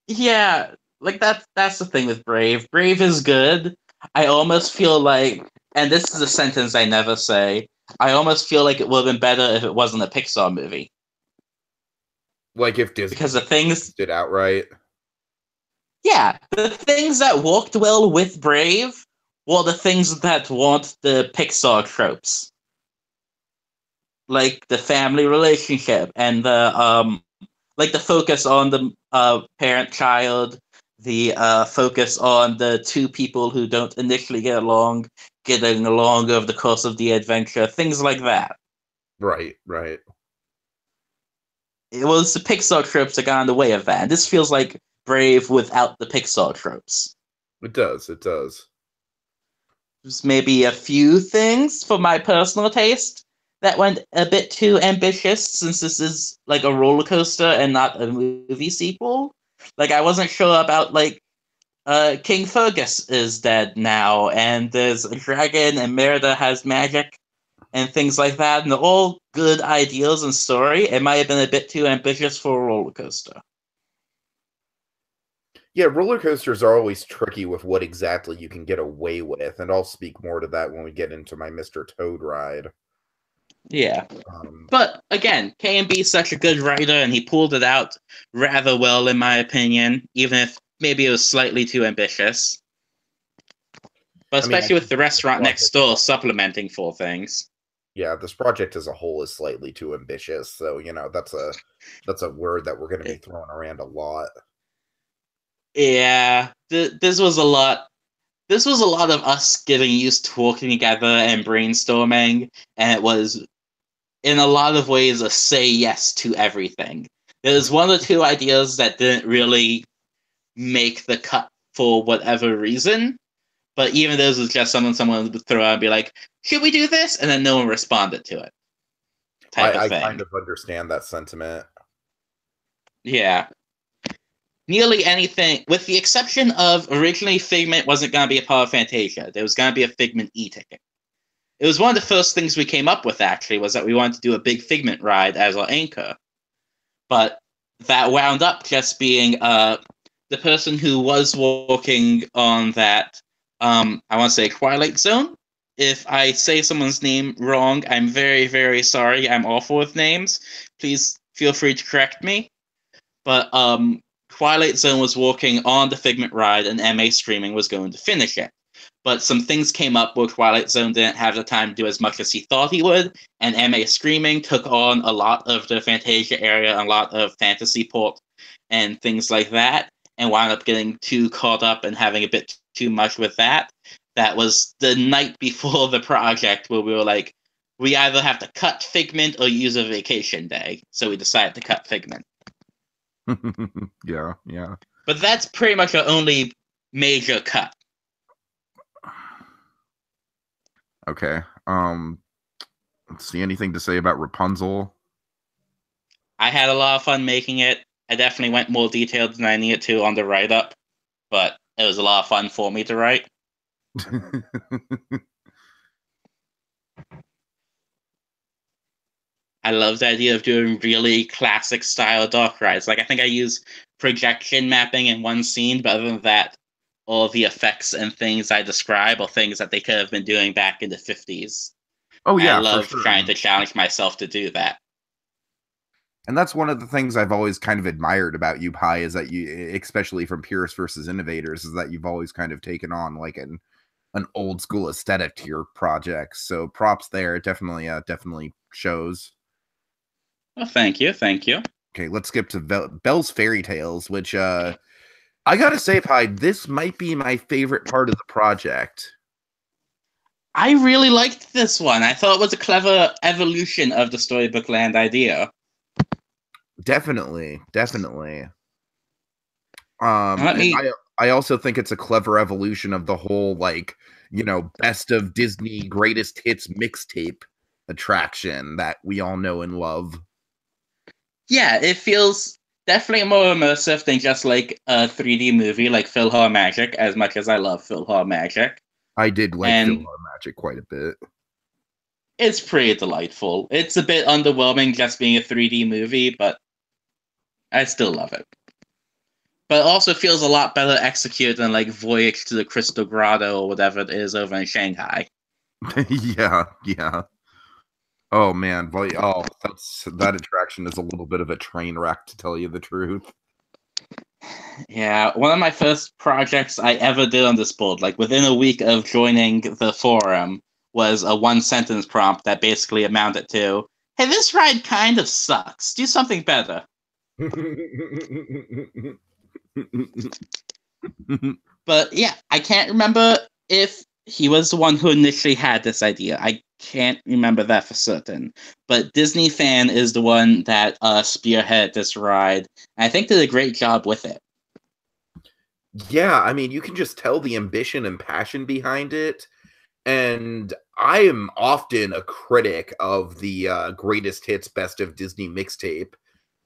Yeah, like that's the thing with Brave. Brave is good. I almost feel like, and this is a sentence I never say, I almost feel like it would have been better if it wasn't a Pixar movie. Like if Disney because the things did outright. Yeah, the things that worked well with Brave were the things that weren't the Pixar tropes. Like the family relationship and the like the focus on the parent child, the focus on the two people who don't initially get along getting along over the course of the adventure, things like that. Right. It was the Pixar tropes that got in the way of that. And this feels like Brave without the Pixar tropes. It does. There's maybe a few things for my personal taste that went a bit too ambitious, since this is like a roller coaster and not a movie sequel. Like I wasn't sure about like King Fergus is dead now, and there's a dragon, and Merida has magic, and things like that, and they're all good ideas and story. It might have been a bit too ambitious for a roller coaster. Yeah, roller coasters are always tricky with what exactly you can get away with, and I'll speak more to that when we get into my Mr. Toad ride. Yeah. But again, K&B is such a good writer, and he pulled it out rather well, in my opinion, even if maybe it was slightly too ambitious. But especially with the restaurant next door supplementing for things. Yeah, this project as a whole is slightly too ambitious, so that's a word that we're going to be throwing around a lot. Yeah, this was a lot. This was a lot of us getting used to working together and brainstorming, and it was, in a lot of ways, a say yes to everything. There's one or two ideas that didn't really make the cut for whatever reason, but even those was just someone would throw out and be like, should we do this? And then no one responded to it. I kind of understand that sentiment. Yeah. Nearly anything, with the exception of originally Figment wasn't going to be a part of Fantasia. There was going to be a Figment e-ticket. It was one of the first things we came up with, actually, was that we wanted to do a big Figment ride as our anchor. But that wound up just being the person who was working on that, I want to say Twilight Zone. If I say someone's name wrong, I'm very, very sorry. I'm awful with names. Please feel free to correct me. But Twilight Zone was working on the Figment ride, and MA Streaming was going to finish it. But some things came up where Twilight Zone didn't have the time to do as much as he thought he would, and MA Streaming took on a lot of the Fantasia area, a lot of Fantasy Port, and things like that, and wound up getting too caught up and having a bit too much with that. That was the night before the project where we were like, we either have to cut Figment or use a vacation day. So we decided to cut Figment. Yeah. But that's pretty much our only major cut. Okay. Let's see, anything to say about Rapunzel? I had a lot of fun making it. I definitely went more detailed than I needed to on the write-up, but it was a lot of fun for me to write. I love the idea of doing really classic style dark rides. Like I think I use projection mapping in one scene, but other than that, all the effects and things I describe are things that they could have been doing back in the 50s. Oh I yeah, for love sure. trying to challenge myself to do that. And that's one of the things I've always kind of admired about you, Pi, is that you, especially from Purists versus Innovators, is that you've always kind of taken on like an old school aesthetic to your projects. So props there. It definitely shows. Well, thank you, thank you. Okay, let's skip to Bell's Fairy Tales, which I gotta say, Pi, this might be my favorite part of the project. I really liked this one. I thought it was a clever evolution of the Storybook Land idea. Definitely. Let me... I also think it's a clever evolution of the whole, like, you know, best of Disney greatest hits mixtape attraction that we all know and love. Yeah, it feels definitely more immersive than just like a 3D movie like PhilharMagic, as much as I love PhilharMagic. I did like And PhilharMagic quite a bit. it's pretty delightful. It's a bit underwhelming just being a 3D movie, but I still love it. But it also feels a lot better executed than like Voyage to the Crystal Grotto or whatever it is over in Shanghai. Yeah. Oh man, that attraction is a little bit of a train wreck, to tell you the truth. Yeah, one of my first projects I ever did on this board, like within a week of joining the forum, was a one-sentence prompt that basically amounted to, "Hey, this ride kind of sucks. Do something better." But yeah, I can't remember if he was the one who initially had this idea. I can't remember that for certain. But Disney Fan is the one that spearheaded this ride. And I think did a great job with it. Yeah, I mean, you can just tell the ambition and passion behind it. And I am often a critic of the greatest hits, best of Disney mixtape,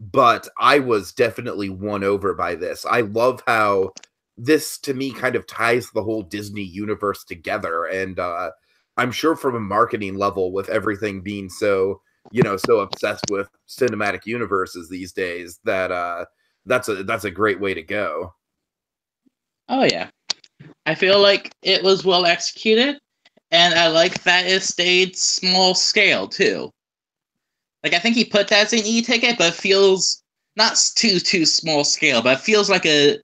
but I was definitely won over by this. I love how this, to me, kind of ties the whole Disney universe together. And I'm sure from a marketing level, with everything being so, you know, so obsessed with cinematic universes these days, that that's a great way to go. Oh yeah. I feel like it was well executed, and I like that it stayed small scale too. Like I think he put that as an e-ticket, but it feels not too small scale, but it feels like a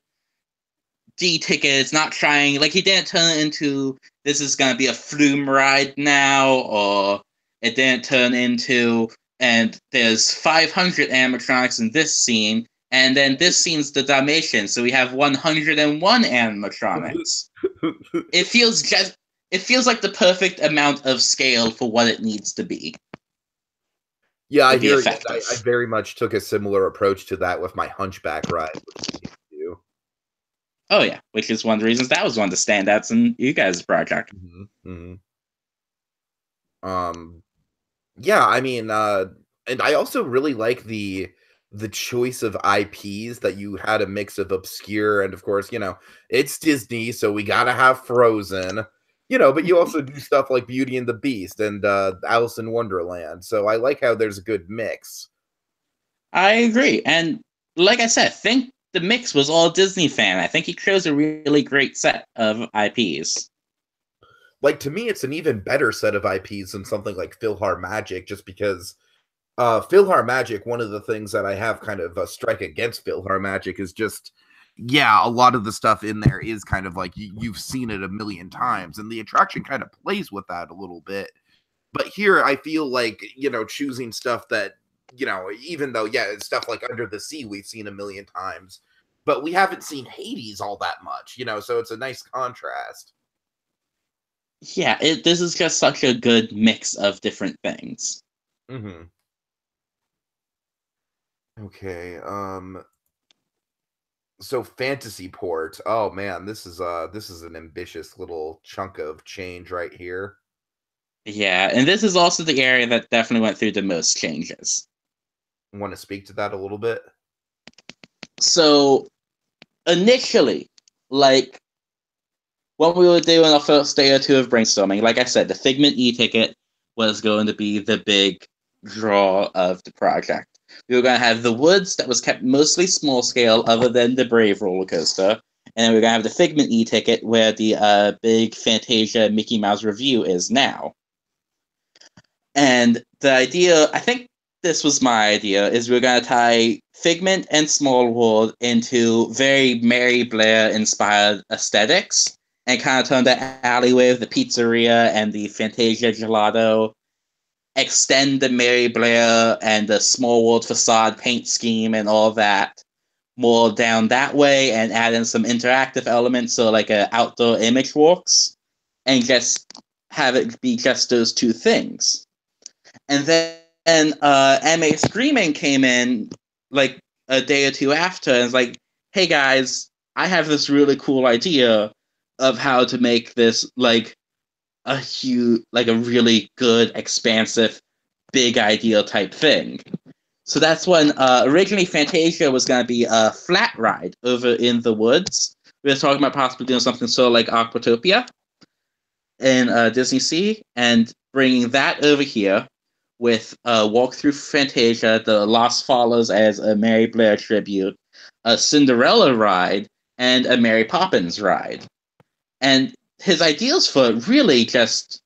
D-ticket. It's not trying, like he didn't turn it into this is gonna be a flume ride now, or it didn't turn into and there's 500 animatronics in this scene, and then this scene's the Dalmatian, so we have 101 animatronics. It feels like the perfect amount of scale for what it needs to be. Yeah, I hear it. I very much took a similar approach to that with my Hunchback ride. Oh yeah, which is one of the reasons that was one of the standouts in you guys' project. Yeah, I mean, and I also really like the choice of IPs that you had a mix of obscure and, of course, you know, it's Disney, so we gotta have Frozen, you know, but you also do stuff like Beauty and the Beast and Alice in Wonderland. So I like how there's a good mix. I agree, and like I said, I think the mix was all Disney Fan. I think he chose a really great set of IPs. Like, to me, it's an even better set of IPs than something like PhilharMagic, just because PhilharMagic, one of the things that I have kind of a strike against PhilharMagic is just, yeah, a lot of the stuff in there is kind of like you've seen it a million times, and the attraction kind of plays with that a little bit. But here, I feel like, you know, choosing stuff that, you know, even though, yeah, it's stuff like Under the Sea we've seen a million times, but we haven't seen Hades all that much, you know, so it's a nice contrast. Yeah, this is just such a good mix of different things. Okay, so Fantasy Port. Oh man, this is an ambitious little chunk of change right here. Yeah, and this is also the area that definitely went through the most changes. Want to speak to that a little bit? So initially, like when we were doing our first day or two of brainstorming, like I said, the Figment e-ticket was going to be the big draw of the project. We were going to have the woods that was kept mostly small scale, other than the Brave roller coaster, and then we're going to have the Figment e-ticket where the big Fantasia Mickey Mouse review is now. And the idea, I think this was my idea, is we're going to tie Figment and Small World into very Mary Blair-inspired aesthetics, and kind of turn the alleyway of the pizzeria and the Fantasia Gelato, extend the Mary Blair and the Small World facade paint scheme and all that more down that way, and add in some interactive elements, so like outdoor image walks, and just have it be just those two things. And then MA Screaming came in like a day or two after and was like, hey guys, I have this really cool idea of how to make this like a huge, like a really good, expansive, big idea type thing. So that's when originally Fantasia was going to be a flat ride over in the woods. We were talking about possibly doing something sort of like Aquatopia in Disney Sea, and bringing that over here with a walk through Fantasia, the Lost Follows as a Mary Blair tribute, a Cinderella ride, and a Mary Poppins ride. And his ideas for it really just,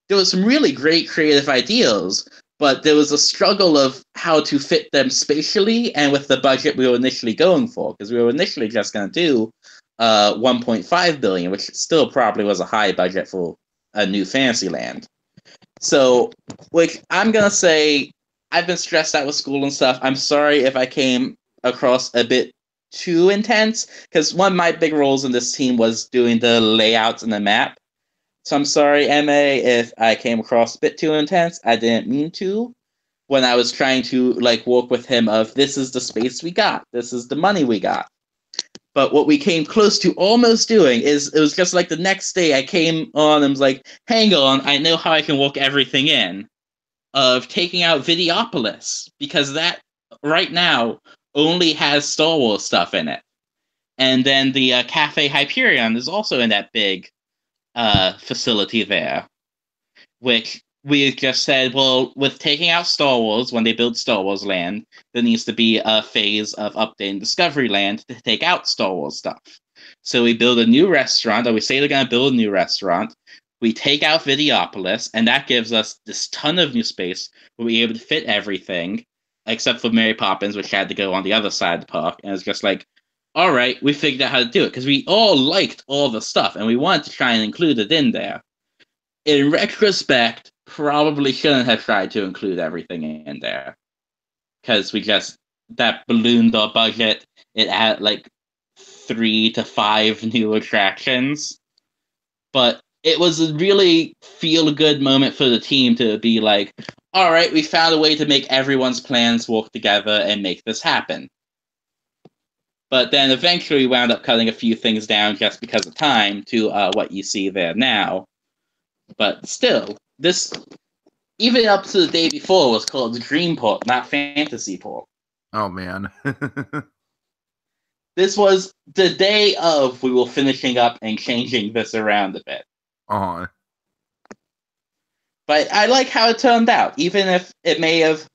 there was some really great creative ideas, but there was a struggle of how to fit them spatially and with the budget we were initially going for, because we were initially just going to do 1.5 billion, which still probably was a high budget for a new Fantasyland. So, which I'm going to say, I've been stressed out with school and stuff. I'm sorry if I came across a bit too intense, because one of my big roles in this team was doing the layouts and the map. So I'm sorry, MA, if I came across a bit too intense. I didn't mean to. When I was trying to like work with him of, this is the space we got, this is the money we got. But what we came close to almost doing is, it was just like the next day I came on and was like, hang on, I know how I can work everything in. Of taking out Videopolis, because that right now only has Star Wars stuff in it. And then the Cafe Hyperion is also in that big facility there, which we just said, well, with taking out Star Wars, when they build Star Wars Land, there needs to be a phase of updating Discovery Land to take out Star Wars stuff. So we build a new restaurant, or we say they're going to build a new restaurant. We take out Videopolis, and that gives us this ton of new space where we're able to fit everything, except for Mary Poppins, which had to go on the other side of the park. And it's just like, all right, we figured out how to do it, because we all liked all the stuff, and we wanted to try and include it in there. In retrospect, probably shouldn't have tried to include everything in there, because we just, that ballooned our budget. It had like 3 to 5 new attractions, but it was a really feel-good moment for the team to be like, all right, we found a way to make everyone's plans work together and make this happen. But then eventually we wound up cutting a few things down just because of time to what you see there now. But still, this, even up to the day before, was called Dreamport, not Fantasyport. Oh, man. This was the day of we were finishing up and changing this around a bit. Uh-huh. But I like how it turned out. Even if it may have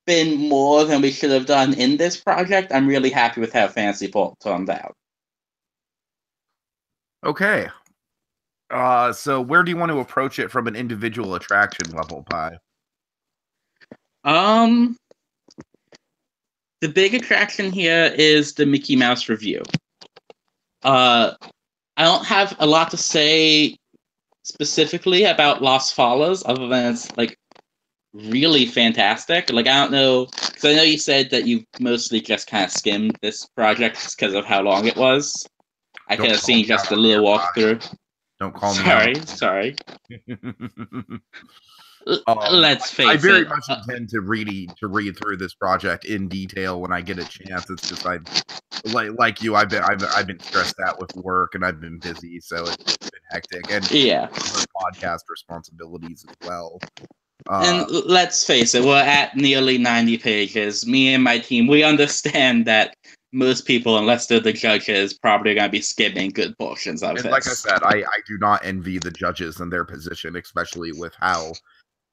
been more than we should have done in this project, I'm really happy with how Fantasyport turned out. Okay. So where do you want to approach it from an individual attraction level, Pi? The big attraction here is the Mickey Mouse review. I don't have a lot to say specifically about Lost Follows, other than it's like really fantastic. Like, I don't know, because I know you said that you mostly just kind of skimmed this project just because of how long it was. I could have seen just a little walkthrough. Don't call me. Sorry. Let's face it. I very much intend to read through this project in detail when I get a chance. It's just like you, I've been stressed out with work and I've been busy, so it's been hectic, and podcast responsibilities as well. And let's face it, we're at nearly 90 pages. Me and my team, we understand that most people, unless they're the judges, probably going to be skimming good portions of it. Like I said, I do not envy the judges in their position, especially with how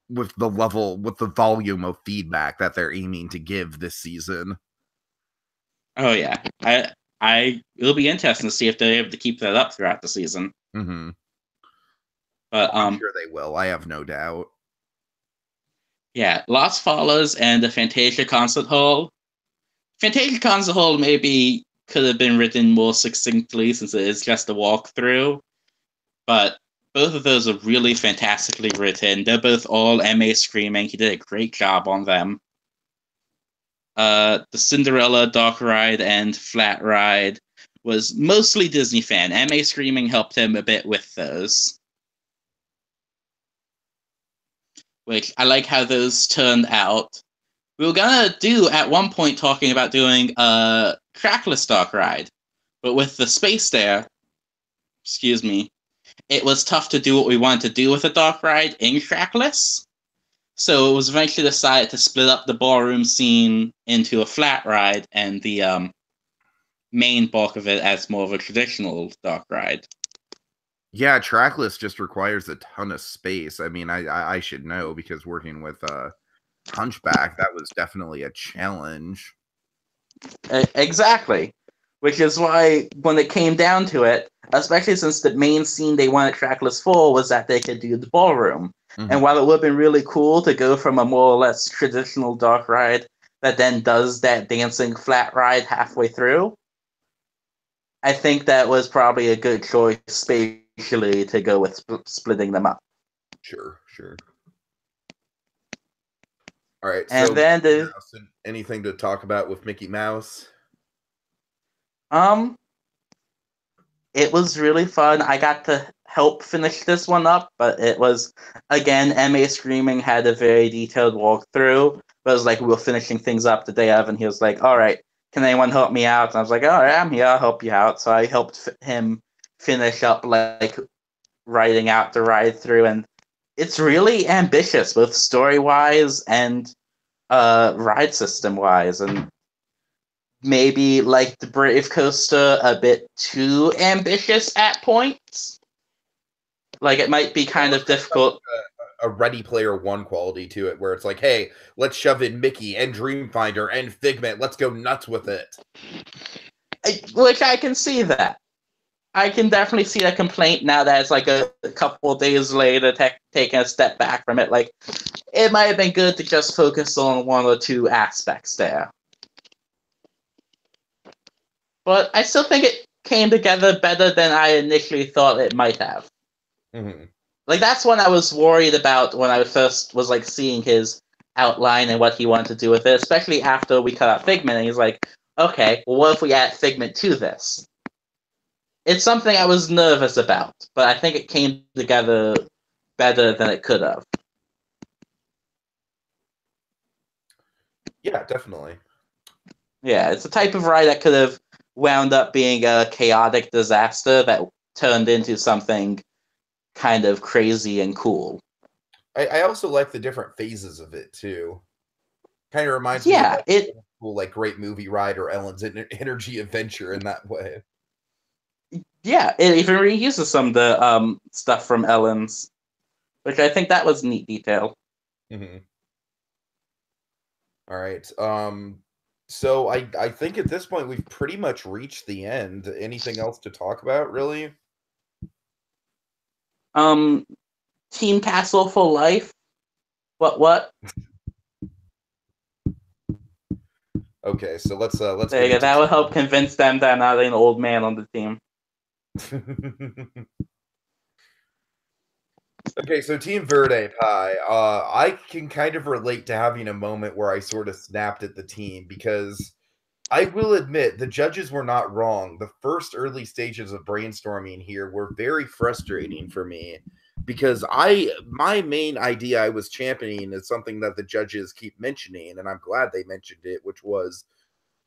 with the volume of feedback that they're aiming to give this season. Oh yeah, it'll be interesting to see if they're able to keep that up throughout the season. Mm-hmm. But I'm sure they will. I have no doubt. Yeah, Lost Follows and the Fantasia Concert Hall. Fantasia Concert Hall maybe could have been written more succinctly since it is just a walkthrough, but both of those are really fantastically written. They're both all M.A. Screaming. He did a great job on them. The Cinderella, Dark Ride, and Flat Ride was mostly Disney fan. M.A. Screaming helped him a bit with those. Which I like how those turned out. We were gonna do at one point talking about doing a trackless Dark Ride, but with the space there, excuse me, it was tough to do what we wanted to do with a Dark Ride in trackless. So it was eventually decided to split up the ballroom scene into a flat ride and the main bulk of it as more of a traditional Dark Ride. Yeah, trackless just requires a ton of space. I mean, I should know because working with Hunchback, that was definitely a challenge. Exactly. Which is why, when it came down to it, especially since the main scene they wanted trackless for was that they could do the ballroom. Mm-hmm. And while it would have been really cool to go from a more or less traditional Dark Ride that then does that dancing flat ride halfway through, I think that was probably a good choice spatially to go with splitting them up. Sure. All right. And so then anything to talk about with Mickey Mouse? It was really fun. I got to help finish this one up, but it was, again, M.A. Screaming had a very detailed walkthrough. But it was like we were finishing things up the day of, and he was like, all right, can anyone help me out? And I was like, all right, I'm here, I'll help you out. So I helped him finish up, like, writing out the ride through, and it's really ambitious, both story-wise and ride system-wise, and maybe, like the Brave Coaster, a bit too ambitious at points. Like, it might be kind of difficult. A Ready Player One quality to it, where it's like, hey, let's shove in Mickey and Dreamfinder and Figment. Let's go nuts with it. Which I can see that. I can definitely see that complaint now that it's like a couple of days later, taking a step back from it. Like, it might have been good to just focus on one or two aspects there. But I still think it came together better than I initially thought it might have. Mm-hmm. Like, that's what I was worried about when I first was, like, seeing his outline and what he wanted to do with it, especially after we cut out Figment, and he's like, okay, well, what if we add Figment to this? It's something I was nervous about, but I think it came together better than it could have. Yeah, definitely. Yeah, it's a type of ride that could have wound up being a chaotic disaster that turned into something kind of crazy and cool. I also like the different phases of it too. Kind of reminds me of it cool, like Great Movie Ride or Ellen's Energy Adventure in that way. Yeah, it even reuses some of the stuff from Ellen's, which I think that was a neat detail. Mm-hmm. All right. So I think at this point we've pretty much reached the end. Anything else to talk about, really? Team Castle for life. What? Okay, so let's there you go. That will help convince them that I'm not an old man on the team. Okay, so Team Verde Pie. I can kind of relate to having a moment where I sort of snapped at the team because I will admit the judges were not wrong. The first early stages of brainstorming here were very frustrating for me because my main idea I was championing is something that the judges keep mentioning, and I'm glad they mentioned it, which was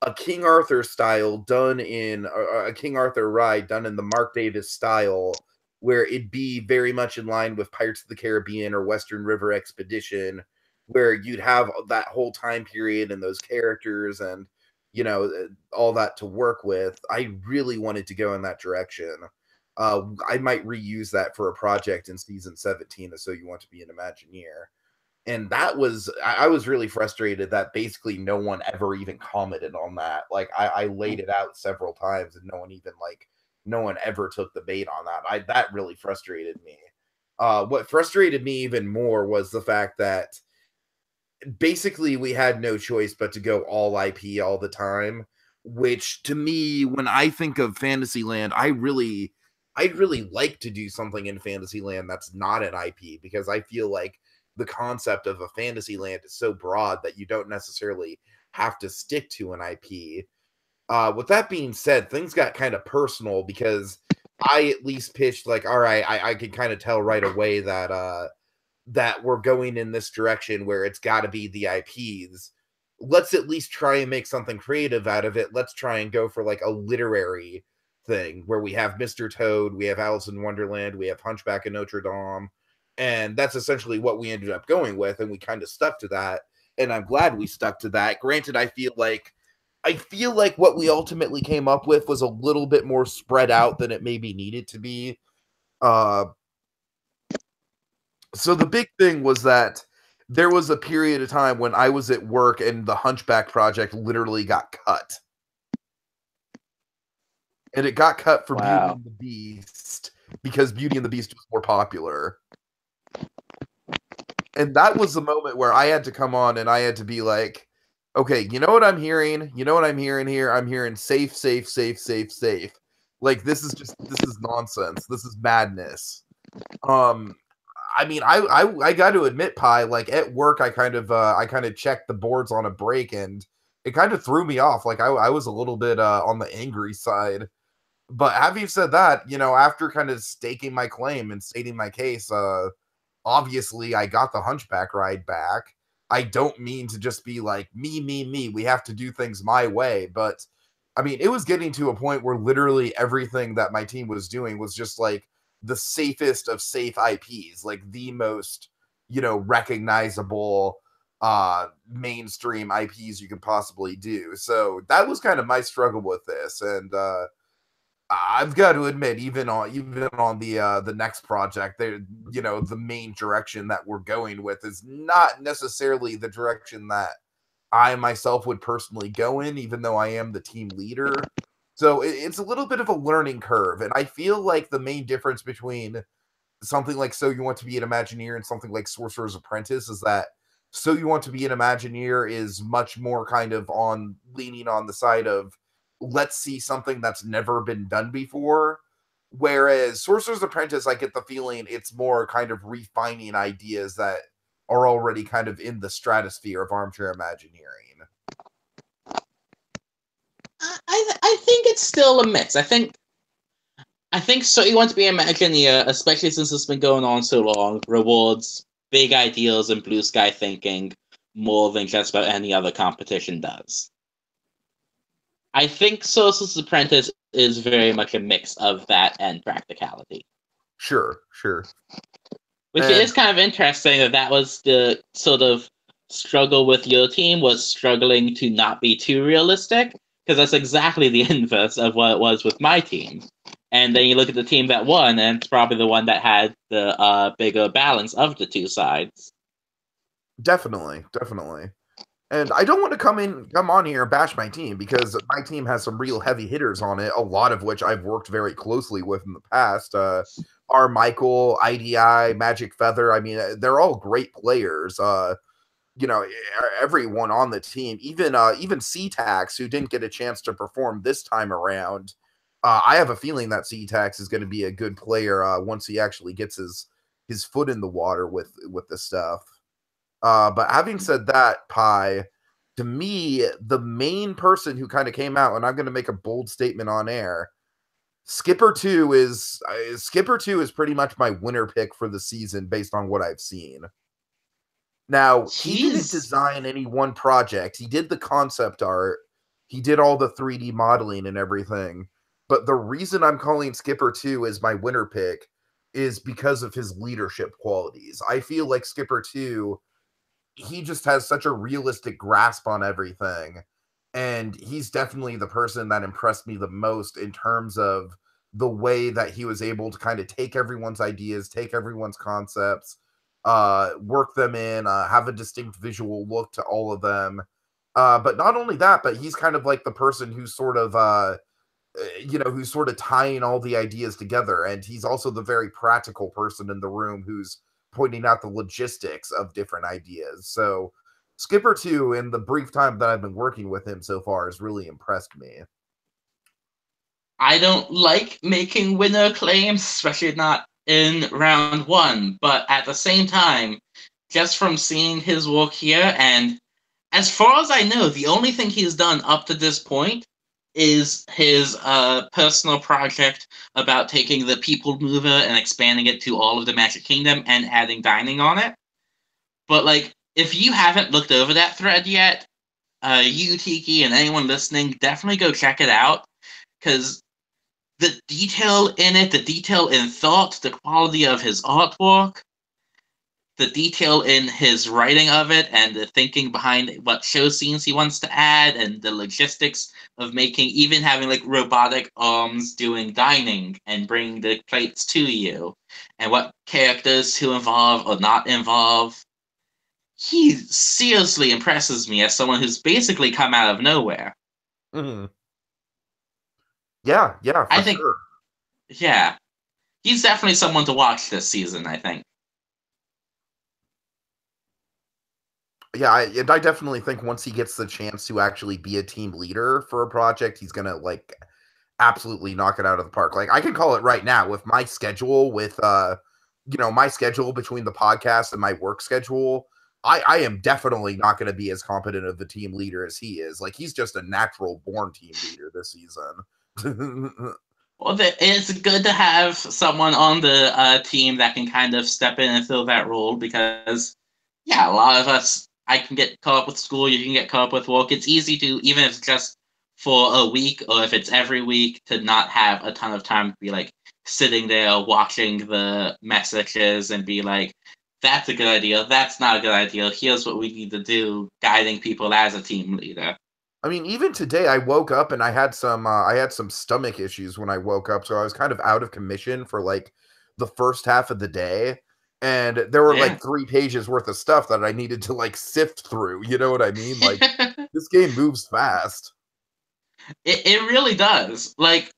a King Arthur style done in a King Arthur ride done in the Mark Davis style, where it'd be very much in line with Pirates of the Caribbean or Western River Expedition, where you'd have that whole time period and those characters and, you know, all that to work with. I really wanted to go in that direction. I might reuse that for a project in season 17 of So You Want to Be an Imagineer. And that was, I was really frustrated that basically no one ever even commented on that. Like I laid it out several times and no one ever took the bait on that. That really frustrated me. What frustrated me even more was the fact that basically we had no choice but to go all IP all the time, which to me, when I think of Fantasyland, I'd really like to do something in Fantasyland that's not an IP, because I feel like the concept of a Fantasyland is so broad that you don't necessarily have to stick to an IP. With that being said, things got kind of personal because I at least pitched like, all right, I could kind of tell right away that that we're going in this direction where it's got to be the IPs. Let's at least try and make something creative out of it. Let's try and go for like a literary thing where we have Mr. Toad, we have Alice in Wonderland, we have Hunchback of Notre Dame. And that's essentially what we ended up going with. And we kind of stuck to that. And I'm glad we stuck to that. Granted, I feel like what we ultimately came up with was a little bit more spread out than it maybe needed to be. So the big thing was that there was a period of time when I was at work and the Hunchback project literally got cut. And it got cut for Beauty and the Beast because Beauty and the Beast was more popular. And that was the moment where I had to come on and I had to be like, okay, you know what I'm hearing? You know what I'm hearing here? I'm hearing safe, safe, safe, safe, safe. Like, this is nonsense. This is madness. I mean, I got to admit, Pi, like at work, I kind of checked the boards on a break, and it kind of threw me off. Like I was a little bit on the angry side. But having said that, you know, after kind of staking my claim and stating my case, obviously I got the Hunchback ride back. I don't mean to just be like me. We have to do things my way, but I mean, it was getting to a point where literally everything that my team was doing was just like the safest of safe IPs, like the most, you know, recognizable mainstream IPs you could possibly do. So that was kind of my struggle with this. And I've got to admit, even on the next project, there, you know, the main direction that we're going with is not necessarily the direction that I myself would personally go in, even though I am the team leader. So it's a little bit of a learning curve, and I feel like the main difference between something like So You Want to Be an Imagineer and something like Sorcerer's Apprentice is that So You Want to Be an Imagineer is much more kind of on leaning on the side of let's see something that's never been done before. Whereas Sorcerer's Apprentice, I get the feeling it's more kind of refining ideas that are already kind of in the stratosphere of Armchair Imagineering. I think it's still a mix. I think So You Want to Be an Imagineer, especially since it's been going on so long, rewards big ideals and blue sky thinking more than just about any other competition does. I think Sorcerer's Apprentice is very much a mix of that and practicality. Sure. Which is kind of interesting that was the sort of struggle with your team, was struggling to not be too realistic, because that's exactly the inverse of what it was with my team. And then you look at the team that won, and it's probably the one that had the bigger balance of the two sides. Definitely. And I don't want to come on here and bash my team, because my team has some real heavy hitters on it, a lot of which I've worked very closely with in the past. Michael, IDI, Magic Feather. I mean, they're all great players. You know, everyone on the team, even C-Tax, who didn't get a chance to perform this time around. I have a feeling that C-Tax is going to be a good player once he actually gets his foot in the water with this stuff. But having said that, Pi, to me, the main person who kind of came out, and I'm going to make a bold statement on air, Skipper 2 is pretty much my winner pick for the season based on what I've seen. Now, he didn't design any one project. He did the concept art. He did all the 3D modeling and everything. But the reason I'm calling Skipper 2 as my winner pick is because of his leadership qualities. I feel like Skipper 2, he just has such a realistic grasp on everything. And he's definitely the person that impressed me the most in terms of the way that he was able to kind of take everyone's ideas, take everyone's concepts, work them in, have a distinct visual look to all of them. But not only that, but he's kind of like the person who's sort of who's sort of tying all the ideas together, and he's also the very practical person in the room who's pointing out the logistics of different ideas. So Skipper 2, in the brief time that I've been working with him so far, has really impressed me. I don't like making winner claims, especially not in round 1, but at the same time, just from seeing his work here, and as far as I know, the only thing he's done up to this point is his personal project about taking the People Mover and expanding it to all of the Magic Kingdom and adding dining on it. But, like, if you haven't looked over that thread yet, you, Tiki, and anyone listening, definitely go check it out, because the detail in it, the detail in thought, the quality of his artwork, the detail in his writing of it, and the thinking behind what show scenes he wants to add, and the logistics of even having like robotic arms doing dining and bringing the plates to you, and what characters to involve or not involve. He seriously impresses me as someone who's basically come out of nowhere. Mm-hmm. Yeah, for sure. Yeah. He's definitely someone to watch this season, I think. Yeah, I definitely think once he gets the chance to actually be a team leader for a project, he's gonna like absolutely knock it out of the park. Like I can call it right now with my schedule, with my schedule between the podcast and my work schedule. I am definitely not going to be as competent of the team leader as he is. Like he's just a natural born team leader this season. Well, it's good to have someone on the team that can kind of step in and fill that role because, yeah, a lot of us, I can get caught up with school, you can get caught up with work. It's easy to, even if it's just for a week or if it's every week, to not have a ton of time to be like sitting there watching the messages and be like, that's a good idea, that's not a good idea, here's what we need to do, guiding people as a team leader. I mean, even today I woke up and I had some stomach issues when I woke up, so I was kind of out of commission for like the first half of the day, and there were like 3 pages worth of stuff that I needed to like sift through. You know what I mean? Like this game moves fast. It really does. Like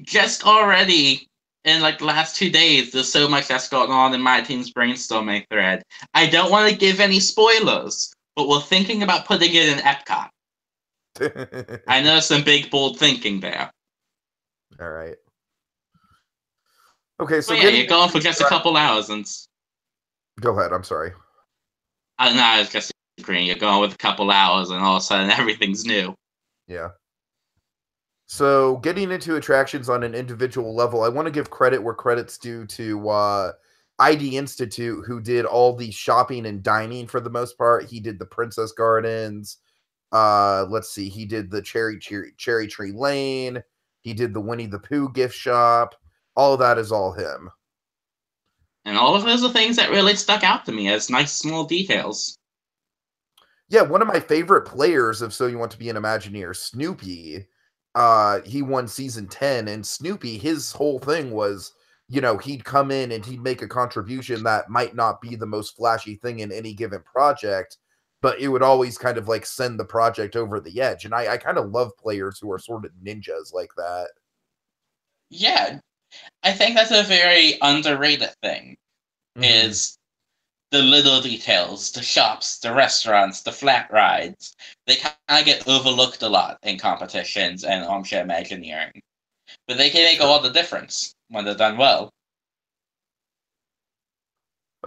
just already in like the last 2 days, there's so much that's going on in my team's brainstorming thread. I don't want to give any spoilers, but we're thinking about putting it in Epcot. I know some big, bold thinking there. All right. Okay, so yeah, you're going for just a couple hours, and go ahead. I'm sorry. No, I was just agreeing. You're going with a couple hours, and all of a sudden everything's new. Yeah. So, getting into attractions on an individual level, I want to give credit where credit's due to ID Institute, who did all the shopping and dining for the most part. He did the Princess Gardens. Let's see. He did the Cherry Tree Lane. He did the Winnie the Pooh gift shop. All of that is all him. And all of those are things that really stuck out to me as nice small details. Yeah, one of my favorite players of So You Want to Be an Imagineer, Snoopy, he won season 10, and Snoopy, his whole thing was, he'd come in and he'd make a contribution that might not be the most flashy thing in any given project, but it would always kind of like send the project over the edge. And I kind of love players who are sort of ninjas like that. Yeah, I think that's a very underrated thing, is the little details, the shops, the restaurants, the flat rides. They kind of get overlooked a lot in competitions and Armchair Imagineering. But they can make all the difference when they're done well.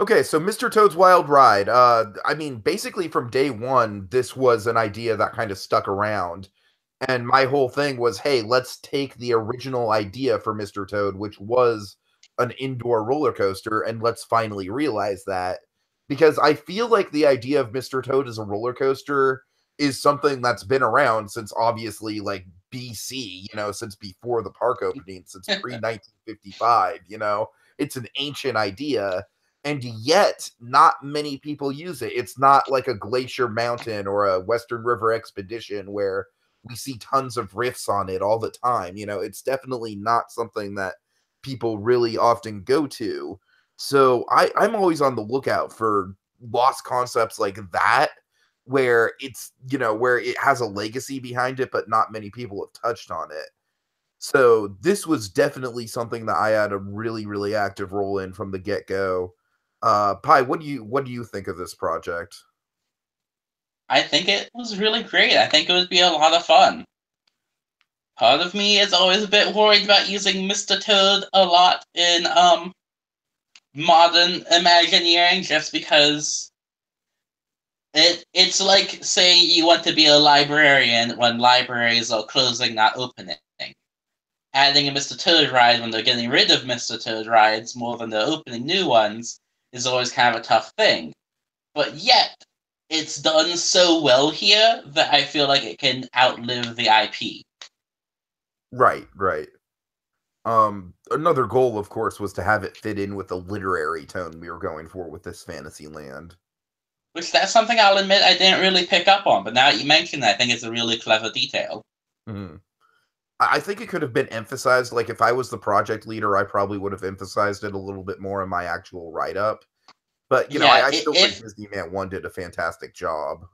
Okay, so Mr. Toad's Wild Ride. I mean, basically from day one, this was an idea that kind of stuck around. And my whole thing was, hey, let's take the original idea for Mr. Toad, which was an indoor roller coaster, and let's finally realize that. Because I feel like the idea of Mr. Toad as a roller coaster is something that's been around since obviously like BC, since before the park opening, since pre-1955, it's an ancient idea. And yet not many people use it. It's not like a Glacier Mountain or a Western River Expedition where we see tons of riffs on it all the time. It's definitely not something that people really often go to. So I'm always on the lookout for lost concepts like that, where it's, where it has a legacy behind it, but not many people have touched on it. So this was definitely something that I had a really, really active role in from the get-go. Pi, what do you think of this project? I think it was really great. I think it would be a lot of fun. Part of me is always a bit worried about using Mr. Toad a lot in modern Imagineering, just because it's like saying you want to be a librarian when libraries are closing, not opening. Adding a Mr. Toad ride when they're getting rid of Mr. Toad rides more than they're opening new ones is always kind of a tough thing. But yet, it's done so well here that I feel like it can outlive the IP. Right. Another goal, of course, was to have it fit in with the literary tone we were going for with this fantasy land. Which, that's something I'll admit I didn't really pick up on, but now that you mention it, I think it's a really clever detail. Mm-hmm. I think it could have been emphasized. Like, if I was the project leader, I probably would have emphasized it a little bit more in my actual write-up. But, I still think Disney Man 1 did a fantastic job.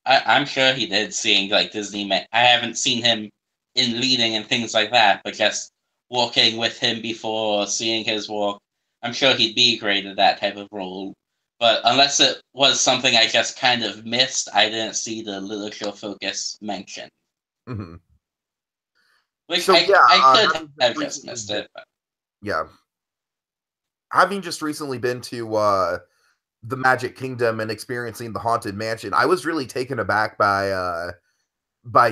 I'm sure he did, seeing, like, Disney Man. I haven't seen him in leading and things like that, but just walking with him before, seeing his walk, I'm sure he'd be great at that type of role. But unless it was something I just kind of missed, I didn't see the literature focus mentioned. Mm-hmm. Which So, I could have just missed it. But. Yeah. Having just recently been to the Magic Kingdom and experiencing the Haunted Mansion, I was really taken aback by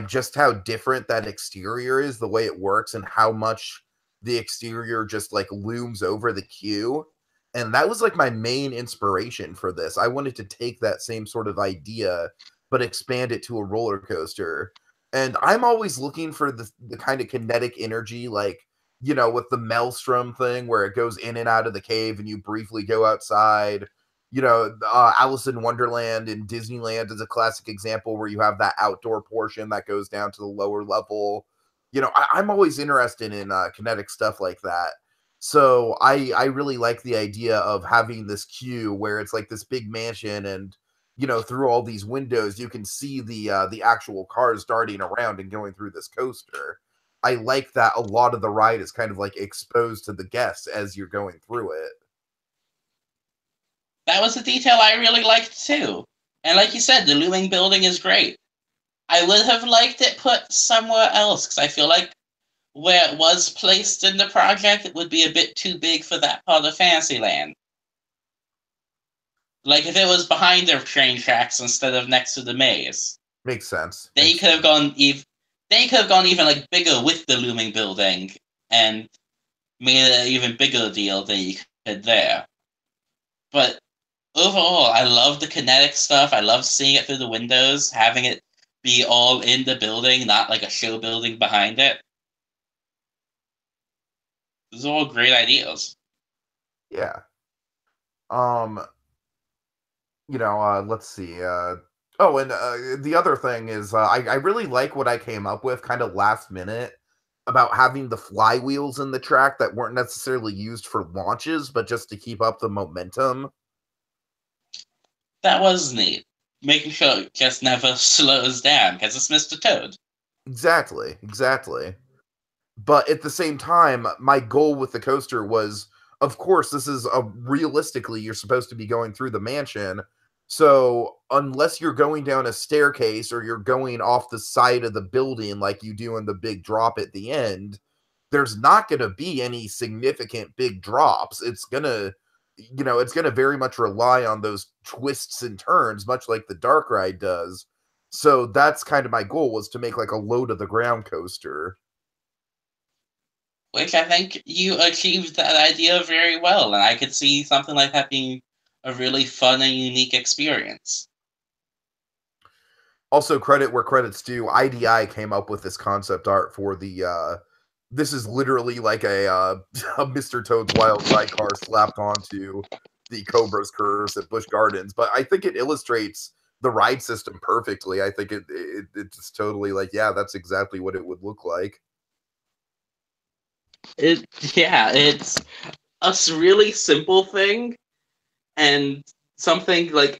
just how different that exterior is, the way it works, and how much the exterior just like looms over the queue. And that was like my main inspiration for this. I wanted to take that same sort of idea, but expand it to a roller coaster. And I'm always looking for the kind of kinetic energy, like, with the Maelstrom thing where it goes in and out of the cave and you briefly go outside. Alice in Wonderland in Disneyland is a classic example where you have that outdoor portion that goes down to the lower level. I'm always interested in kinetic stuff like that. So I really like the idea of having this queue where it's like this big mansion, and through all these windows you can see the actual cars darting around and going through this coaster. I like that a lot of the ride is kind of like exposed to the guests as you're going through it. That was a detail I really liked too. And like you said, the looming building is great. I would have liked it put somewhere else, because I feel like where it was placed in the project, it would be a bit too big for that part of Fantasyland. Like if it was behind the train tracks instead of next to the maze. Makes sense. They could have gone even like bigger with the looming building and made it an even bigger deal than you could there. But overall, I love the kinetic stuff. I love seeing it through the windows, having it be all in the building, not like a show building behind it. Those are all great ideas. Yeah. Let's see. And the other thing is, I really like what I came up with kind of last minute about having the flywheels in the track that weren't necessarily used for launches, but just to keep up the momentum. That was neat. Making sure it just never slows down, because it's Mr. Toad. Exactly. But at the same time, my goal with the coaster was, of course, this is realistically, you're supposed to be going through the mansion. So unless you're going down a staircase or you're going off the side of the building like you do in the big drop at the end, there's not going to be any significant big drops. It's going to very much rely on those twists and turns, much like the dark ride does. So that's kind of my goal, was to make like a low to the ground coaster. Which I think you achieved that idea very well, and I could see something like that being a really fun and unique experience. Also, credit where credit's due, IDI came up with this concept art for the this is literally like a Mr. Toad's Wild Sidecar slapped onto the Cobra's Curse at Busch Gardens, but I think it illustrates the ride system perfectly. I think it's totally like, yeah, that's exactly what it would look like. It's a really simple thing, and something like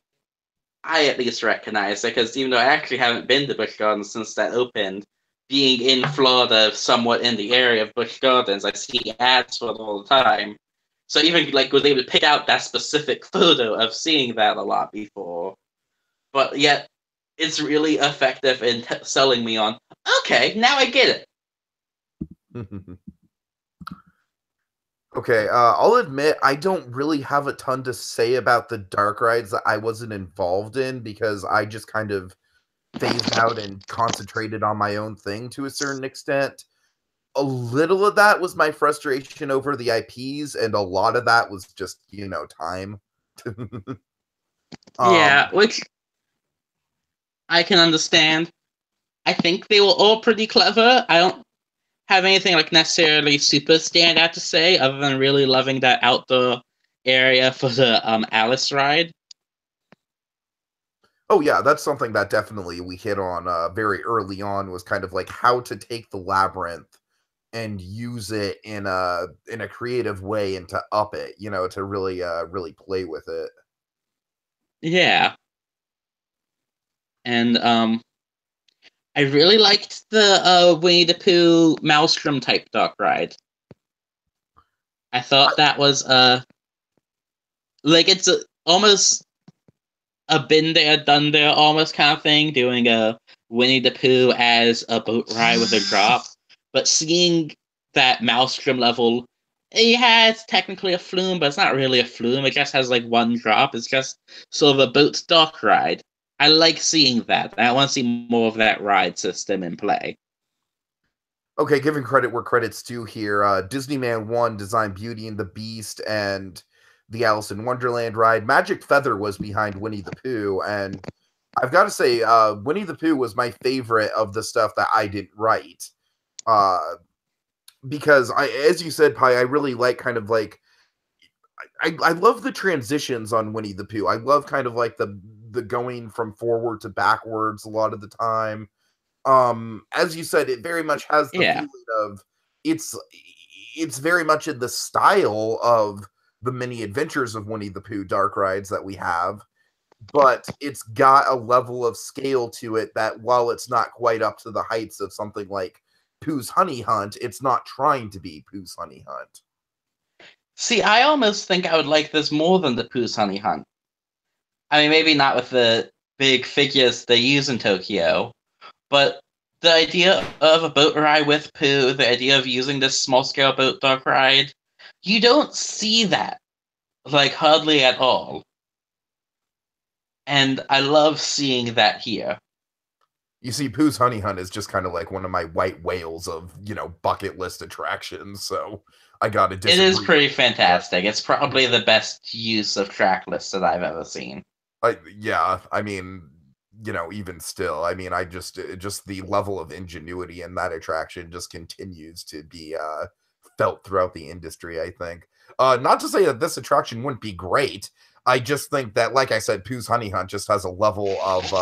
I at least recognize, because even though I actually haven't been to Busch Gardens since that opened, being in Florida, somewhat in the area of Busch Gardens, I see ads for it all the time. So I even like was able to pick out that specific photo of seeing that a lot before. But yet, it's really effective in selling me on, okay, now I get it. Okay, I'll admit I don't really have a ton to say about the dark rides that I wasn't involved in because I just kind of phased out and concentrated on my own thing to a certain extent. A little of that was my frustration over the IPs, and a lot of that was just, time. Yeah, which I can understand. I think they were all pretty clever. I don't have anything like necessarily super stand out to say, other than really loving that outdoor area for the Alice ride. Oh yeah, that's something that definitely we hit on very early on, was kind of like how to take the labyrinth and use it in a creative way and to up it, to really play with it. Yeah. And I really liked the Winnie the Pooh Maelstrom type dark ride. I thought that was like it's almost a been there, done there almost kind of thing, doing a Winnie the Pooh as a boat ride with a drop. But seeing that Maelstrom level, it has technically a flume, but it's not really a flume. It just has like one drop. It's just sort of a boat dock ride. I like seeing that. I want to see more of that ride system in play. Okay, giving credit where credit's due here. Disneyland 1 designed Beauty and the Beast and the Alice in Wonderland ride. Magic Feather was behind Winnie the Pooh, and I've got to say, Winnie the Pooh was my favorite of the stuff that I didn't write. Because as you said, Pi, I really like kind of like, I love the transitions on Winnie the Pooh. I love kind of like the going from forward to backwards a lot of the time. As you said, it very much has the feeling of it's very much in the style of the mini adventures of Winnie the Pooh dark rides that we have, but it's got a level of scale to it that while it's not quite up to the heights of something like Pooh's Honey Hunt, it's not trying to be Pooh's Honey Hunt. See, I almost think I would like this more than the Pooh's Honey Hunt. I mean, maybe not with the big figures they use in Tokyo, but the idea of a boat ride with Pooh, the idea of using this small-scale boat dock ride, you don't see that, like, hardly at all. And I love seeing that here. You see, Pooh's Honey Hunt is just kind of like one of my white whales of, bucket list attractions, so I gotta disagree. It is pretty fantastic. It's probably the best use of track lists that I've ever seen. Yeah, I mean, even still, I mean, I just the level of ingenuity in that attraction just continues to be felt throughout the industry, I think. Not to say that this attraction wouldn't be great. I just think that, like I said, Pooh's Honey Hunt just has a level of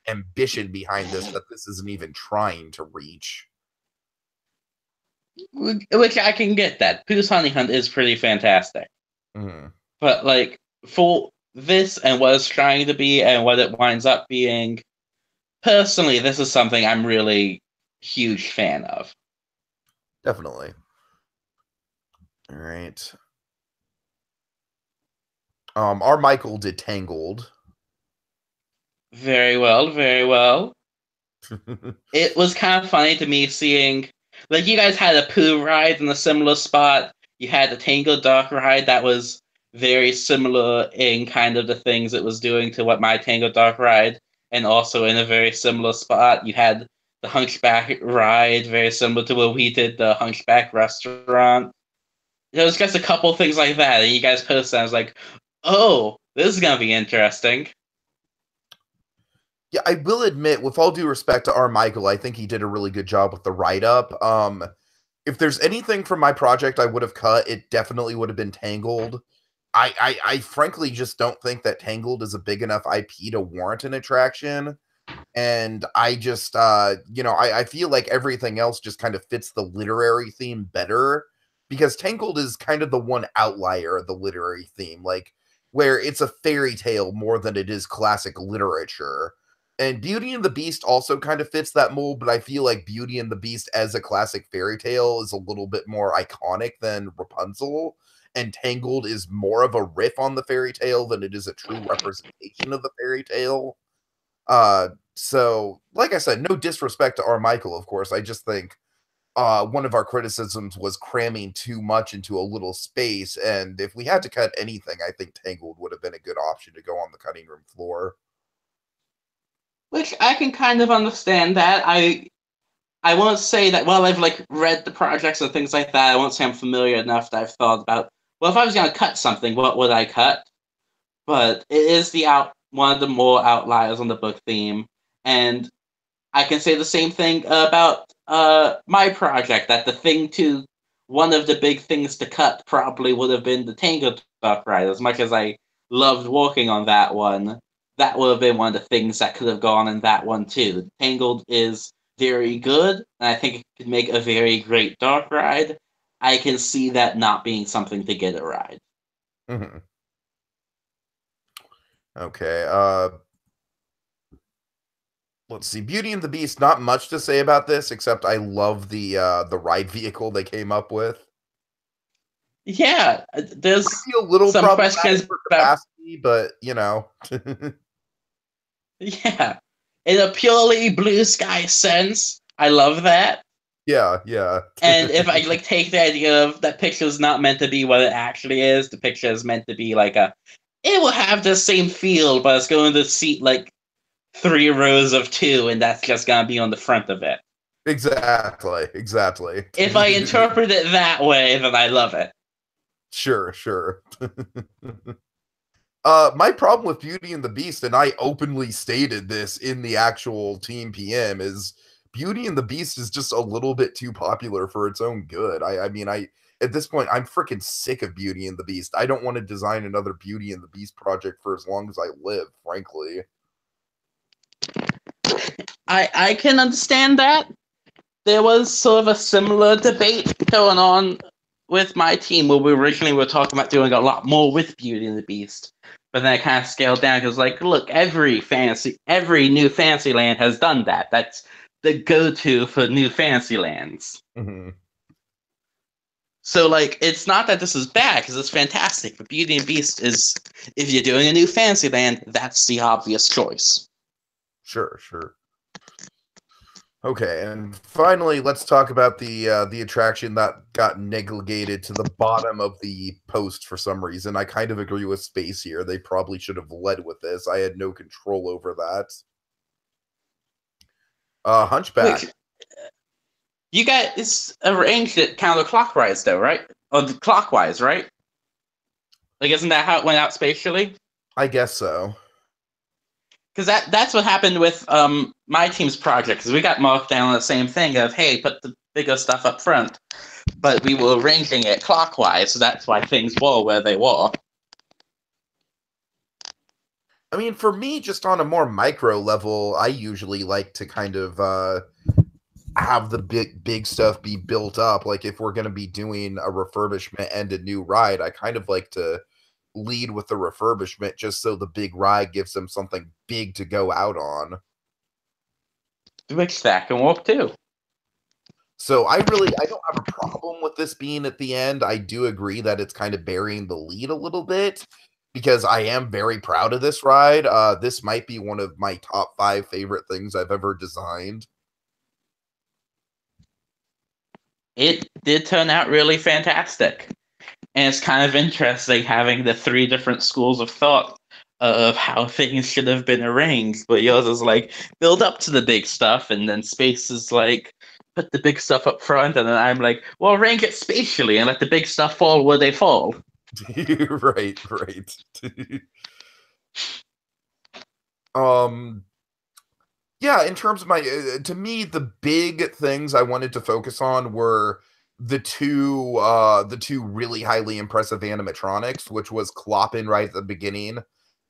ambition behind this that this isn't even trying to reach. Which I can get that. Pooh's Honey Hunt is pretty fantastic. Mm-hmm. But, like, for this and what it's trying to be and what it winds up being, personally, this is something I'm really huge fan of. Definitely. All right. Our Michael did Tangled. Very well, very well. It was kind of funny to me seeing, like, you guys had a Pooh ride in a similar spot. You had the Tangled Dark ride that was very similar in kind of the things it was doing to what my Tangled Dark ride, and also in a very similar spot. You had the Hunchback ride, very similar to what we did, the Hunchback restaurant. There was just a couple things like that, and you guys posted, and I was like, oh, this is going to be interesting. Yeah, I will admit, with all due respect to R. Michael, I think he did a really good job with the write-up. If there's anything from my project I would have cut, it definitely would have been Tangled. I frankly just don't think that Tangled is a big enough IP to warrant an attraction. And I just, I feel like everything else just kind of fits the literary theme better. because Tangled is kind of the one outlier of the literary theme, like where it's a fairy tale more than it is classic literature. And Beauty and the Beast also kind of fits that mold, but I feel like Beauty and the Beast as a classic fairy tale is a little bit more iconic than Rapunzel, and Tangled is more of a riff on the fairy tale than it is a true representation of the fairy tale. So, like I said, no disrespect to Armichael, of course. I just think one of our criticisms was cramming too much into a little space, and if we had to cut anything, I think Tangled would have been a good option to go on the cutting room floor. Which I can kind of understand that. I won't say that, well, I've like read the projects and things like that. I won't say I'm familiar enough that I've thought about, well, if I was going to cut something, what would I cut? But it is one of the more outliers on the book theme. And I can say the same thing about my project, that one of the big things to cut probably would have been the Tangled Dark Ride. As much as I loved working on that one, that would have been one of the things that could have gone in that one too. Tangled is very good, and I think it could make a very great dark ride. I can see that not being something to get a ride. Mm-hmm. Okay, let's see. Beauty and the Beast, not much to say about this, except I love the ride vehicle they came up with. Yeah, there's a little some questions for capacity, but you know. Yeah, in a purely blue sky sense, I love that. Yeah, yeah. And if I like take the idea of that picture is not meant to be what it actually is, the picture is meant to be like it will have the same feel, but it's going to seat like 3 rows of 2, and that's just gonna be on the front of it. Exactly. If I interpret it that way, then I love it. Sure. My problem with Beauty and the Beast, and I openly stated this in the actual Team PM, is Beauty and the Beast is just a little bit too popular for its own good. I mean, at this point, I'm freaking sick of Beauty and the Beast. I don't want to design another Beauty and the Beast project for as long as I live, frankly. I can understand that. There was sort of a similar debate going on with my team where we originally were talking about doing a lot more with Beauty and the Beast. But then I kind of scaled down because, like, look, every new Fantasyland has done that. That's the go-to for new Fantasylands. Mm-hmm. So, like, it's not that this is bad because it's fantastic. But Beauty and Beast is, if you're doing a new Fantasyland, that's the obvious choice. Sure. Okay, and finally, let's talk about the attraction that got negated to the bottom of the post for some reason. I kind of agree with Space here. They probably should have led with this. I had no control over that. Hunchback. Wait, you guys arranged it counterclockwise, though, right? Or clockwise, right? Like, isn't that how it went out spatially? I guess so. Because that's what happened with my team's project, because we got marked down on the same thing of, hey, put the bigger stuff up front. But we were arranging it clockwise, so that's why things were where they were. I mean, for me, just on a more micro level, I usually like to kind of have the big stuff be built up. Like, if we're going to be doing a refurbishment and a new ride, I kind of like to lead with the refurbishment just so the big ride gives them something big to go out on. Which that can work too. So I don't have a problem with this being at the end. I do agree that it's kind of burying the lead a little bit because I am very proud of this ride. This might be one of my top 5 favorite things I've ever designed. It did turn out really fantastic. And it's kind of interesting having the 3 different schools of thought of how things should have been arranged. But yours is like, build up to the big stuff, and then Space is like, put the big stuff up front, and then I'm like, well, arrange it spatially and let the big stuff fall where they fall. Right. Yeah, in terms of my, to me, the big things I wanted to focus on were the two really highly impressive animatronics, which was Cloppin right at the beginning.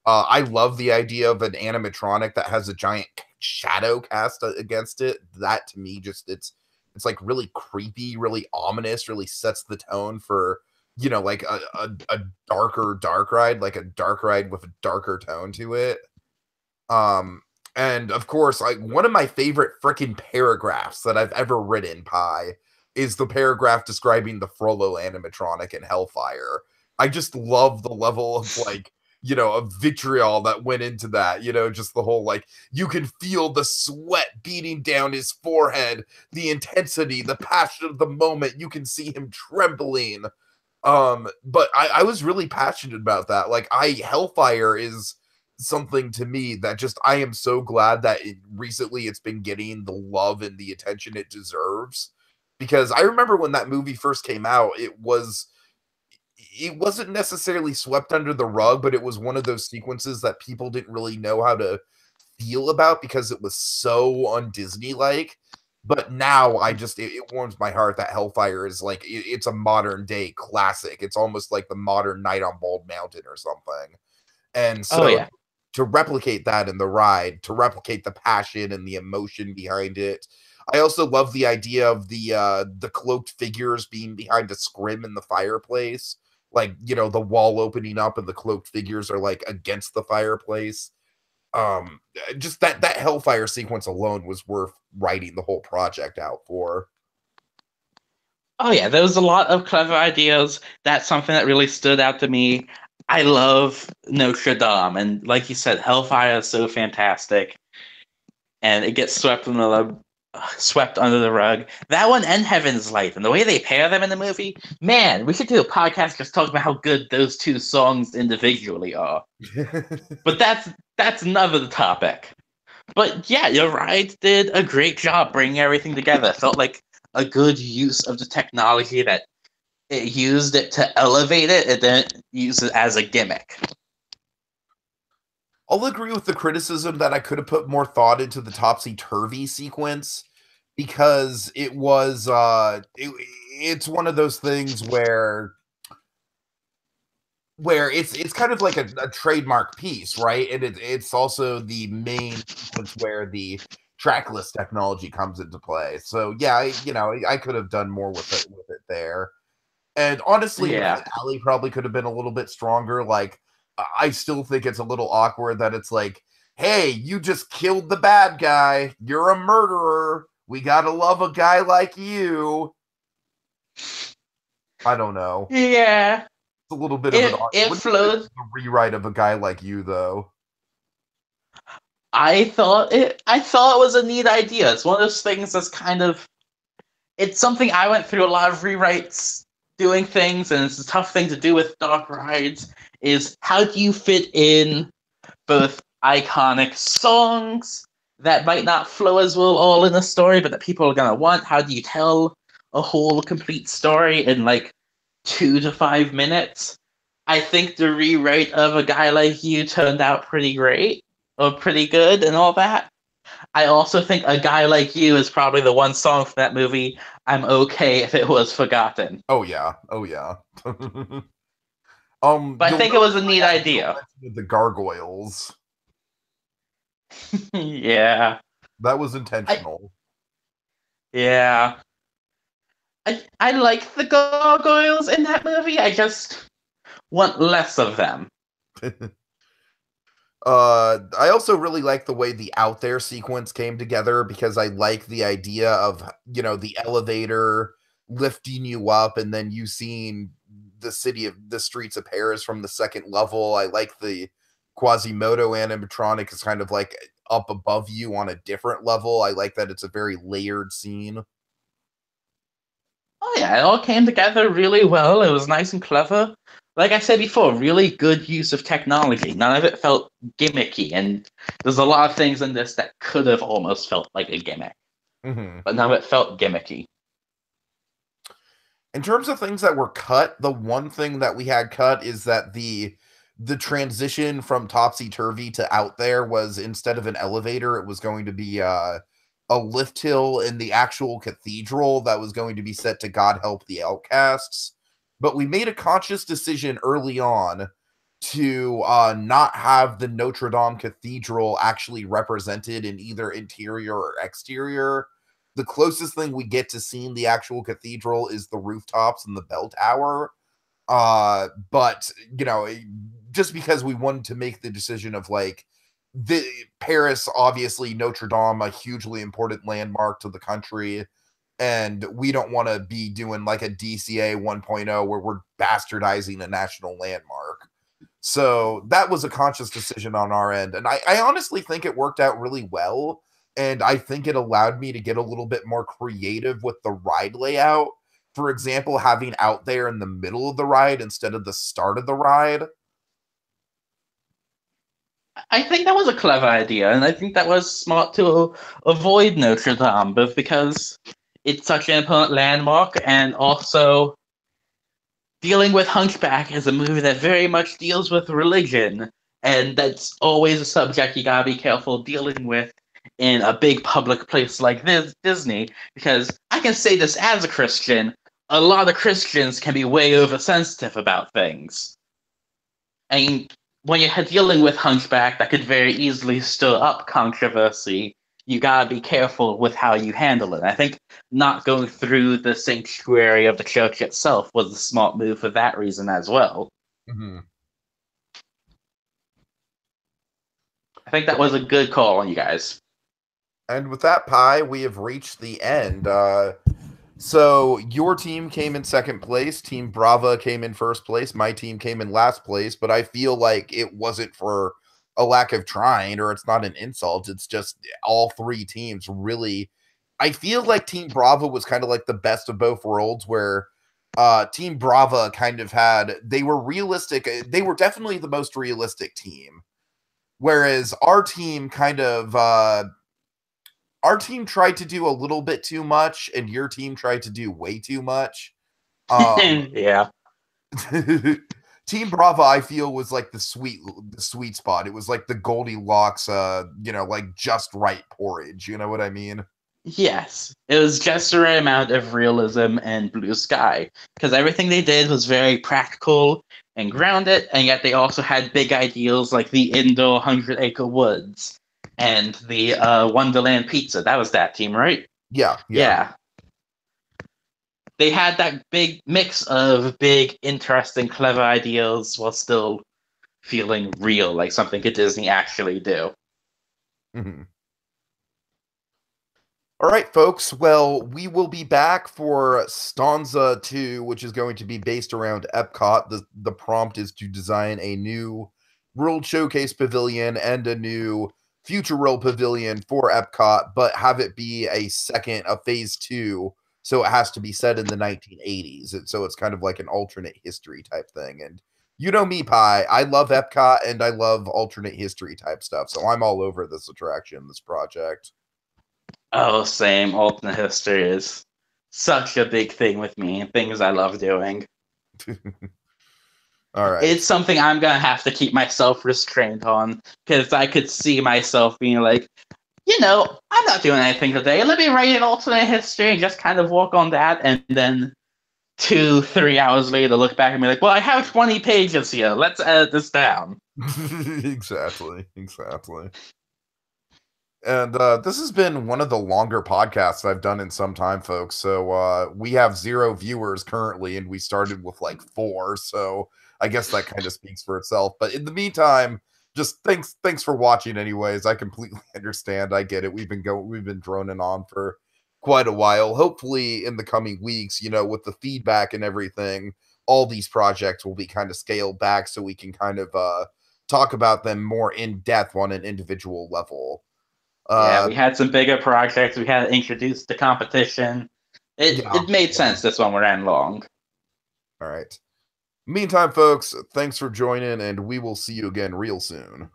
I love the idea of an animatronic that has a giant shadow cast against it. That to me, just it's It's like really creepy, really ominous, really sets the tone for, you know, like a darker dark ride, like a dark ride with a darker tone to it. And of course, like one of my favorite freaking paragraphs that I've ever written, Pi, is the paragraph describing the Frollo animatronic in Hellfire. I just love the level of like, you know, of vitriol that went into that, you know, just the whole like, you can feel the sweat beating down his forehead, the intensity, the passion of the moment. You can see him trembling. But I was really passionate about that. Like, Hellfire is something to me that just, I am so glad that recently it's been getting the love and the attention it deserves. Because I remember when that movie first came out, it wasn't necessarily swept under the rug, but it was one of those sequences that people didn't really know how to feel about because it was so un-Disney-like. But now it warms my heart that Hellfire is like, it's a modern day classic. It's almost like the modern Night on Bald Mountain or something. And so to replicate that in the ride, to replicate the passion and the emotion behind it. I also love the idea of the cloaked figures being behind a scrim in the fireplace. Like, you know, the wall opening up and the cloaked figures are like against the fireplace. Just that Hellfire sequence alone was worth writing the whole project out for. Oh yeah, there was a lot of clever ideas. That's something that really stood out to me. I love Notre Dame, and like you said, Hellfire is so fantastic, and it gets swept under the rug. That one and Heaven's Light, and the way they pair them in the movie, man, we should do a podcast just talking about how good those two songs individually are. But that's another topic. But yeah, your ride did a great job bringing everything together. It felt like a good use of the technology that it used it to elevate it, and then use it as a gimmick. I'll agree with the criticism that I could have put more thought into the topsy-turvy sequence, because it was it's one of those things where it's kind of like a trademark piece, right? And it's also the main sequence where the trackless technology comes into play. So yeah, I could have done more with it there. And honestly, the alley probably could have been a little bit stronger. Like, I still think it's a little awkward that it's like, hey, you just killed the bad guy. You're a murderer. We gotta love a guy like you. I don't know. Yeah. It's a little bit of an a rewrite of a guy like you, though. I thought it was a neat idea. It's one of those things that's kind of, it's something I went through a lot of rewrites doing things, and it's a tough thing to do with dark rides, is how do you fit in both iconic songs that might not flow as well all in a story, but that people are going to want? How do you tell a whole complete story in like 2 to 5 minutes? I think the rewrite of A Guy Like You turned out pretty great, or pretty good and all that. I also think A Guy Like You is probably the one song from that movie I'm okay if it was forgotten. Oh yeah. But I think it was a neat idea. The gargoyles. Yeah. That was intentional. Yeah. I like the gargoyles in that movie. I just want less of them. I also really like the way the Out There sequence came together, because I like the idea of, the elevator lifting you up and then you seeing the streets of Paris from the second level. I like the Quasimodo animatronic is kind of like up above you on a different level. I like that it's a very layered scene. Oh yeah, it all came together really well. It was nice and clever. Like I said before, really good use of technology. None of it felt gimmicky, and there's a lot of things in this that could have almost felt like a gimmick. Mm-hmm. But none of it felt gimmicky. In terms of things that were cut, the one thing that we had cut is that the transition from topsy-turvy to Out There was, instead of an elevator, it was going to be a lift hill in the actual cathedral that was going to be set to God Help the Outcasts. But we made a conscious decision early on to not have the Notre Dame Cathedral actually represented in either interior or exterior. The closest thing we get to seeing the actual cathedral is the rooftops and the bell tower. But you know, just because we wanted to make the decision of like the Paris, obviously Notre Dame, a hugely important landmark to the country, and we don't want to be doing like a DCA 1.0 where we're bastardizing a national landmark. So that was a conscious decision on our end, and I honestly think it worked out really well. And I think it allowed me to get a little bit more creative with the ride layout. For example, having out there in the middle of the ride instead of the start of the ride. I think that was a clever idea, and I think that was smart to avoid Notre Dame, both because it's such an important landmark, and also dealing with Hunchback is a movie that very much deals with religion, and that's always a subject you gotta be careful dealing with in a big public place like this, Disney, because I can say this as a Christian, a lot of Christians can be way oversensitive about things. And when you're dealing with Hunchback, that could very easily stir up controversy. You gotta be careful with how you handle it. I think not going through the sanctuary of the church itself was a smart move for that reason as well. Mm-hmm. I think that was a good call on you guys. And with that, Pi, we have reached the end. So your team came in second place. Team Brava came in first place. My team came in last place. But I feel like it wasn't for a lack of trying, or it's not an insult. It's just all three teams really. I feel like Team Brava was kind of like the best of both worlds, where Team Brava kind of they were realistic. They were definitely the most realistic team. Whereas our team kind of our team tried to do a little bit too much, and your team tried to do way too much. Yeah. Team Brava, I feel, was like the sweet spot. It was like the Goldilocks, like just right porridge. You know what I mean? Yes. It was just the right amount of realism and blue sky, because everything they did was very practical and grounded, and yet they also had big ideals like the indoor 100-acre woods and the Wonderland Pizza. That was that team, right? Yeah. They had that big mix of big, interesting, clever ideals while still feeling real, like something could Disney actually do. Mm-hmm. All right, folks. Well, we will be back for Stanza 2, which is going to be based around Epcot. The prompt is to design a new World Showcase Pavilion and a new Future World Pavilion for Epcot, but have it be a phase 2. So it has to be set in the 1980s. And so it's kind of like an alternate history type thing. And you know me, Pi. I love Epcot and I love alternate history type stuff. So I'm all over this attraction, this project. Oh, same. Alternate history is such a big thing with me. Things I love doing. All right. It's something I'm going to have to keep myself restrained on, because I could see myself being like, I'm not doing anything today. Let me write an alternate history and just kind of work on that. And then 2-3 hours later, look back and be like, well, I have 20 pages here. Let's edit this down. Exactly. And this has been one of the longer podcasts I've done in some time, folks. So we have 0 viewers currently, and we started with like 4. So I guess that kind of speaks for itself. But in the meantime, just thanks for watching anyways. I completely understand. I get it. We've been droning on for quite a while. Hopefully in the coming weeks, with the feedback and everything, all these projects will be kind of scaled back so we can kind of talk about them more in depth on an individual level. We had some bigger projects. We had to introduce the competition. It made sense this one ran long. All right. Meantime, folks, thanks for joining, and we will see you again real soon.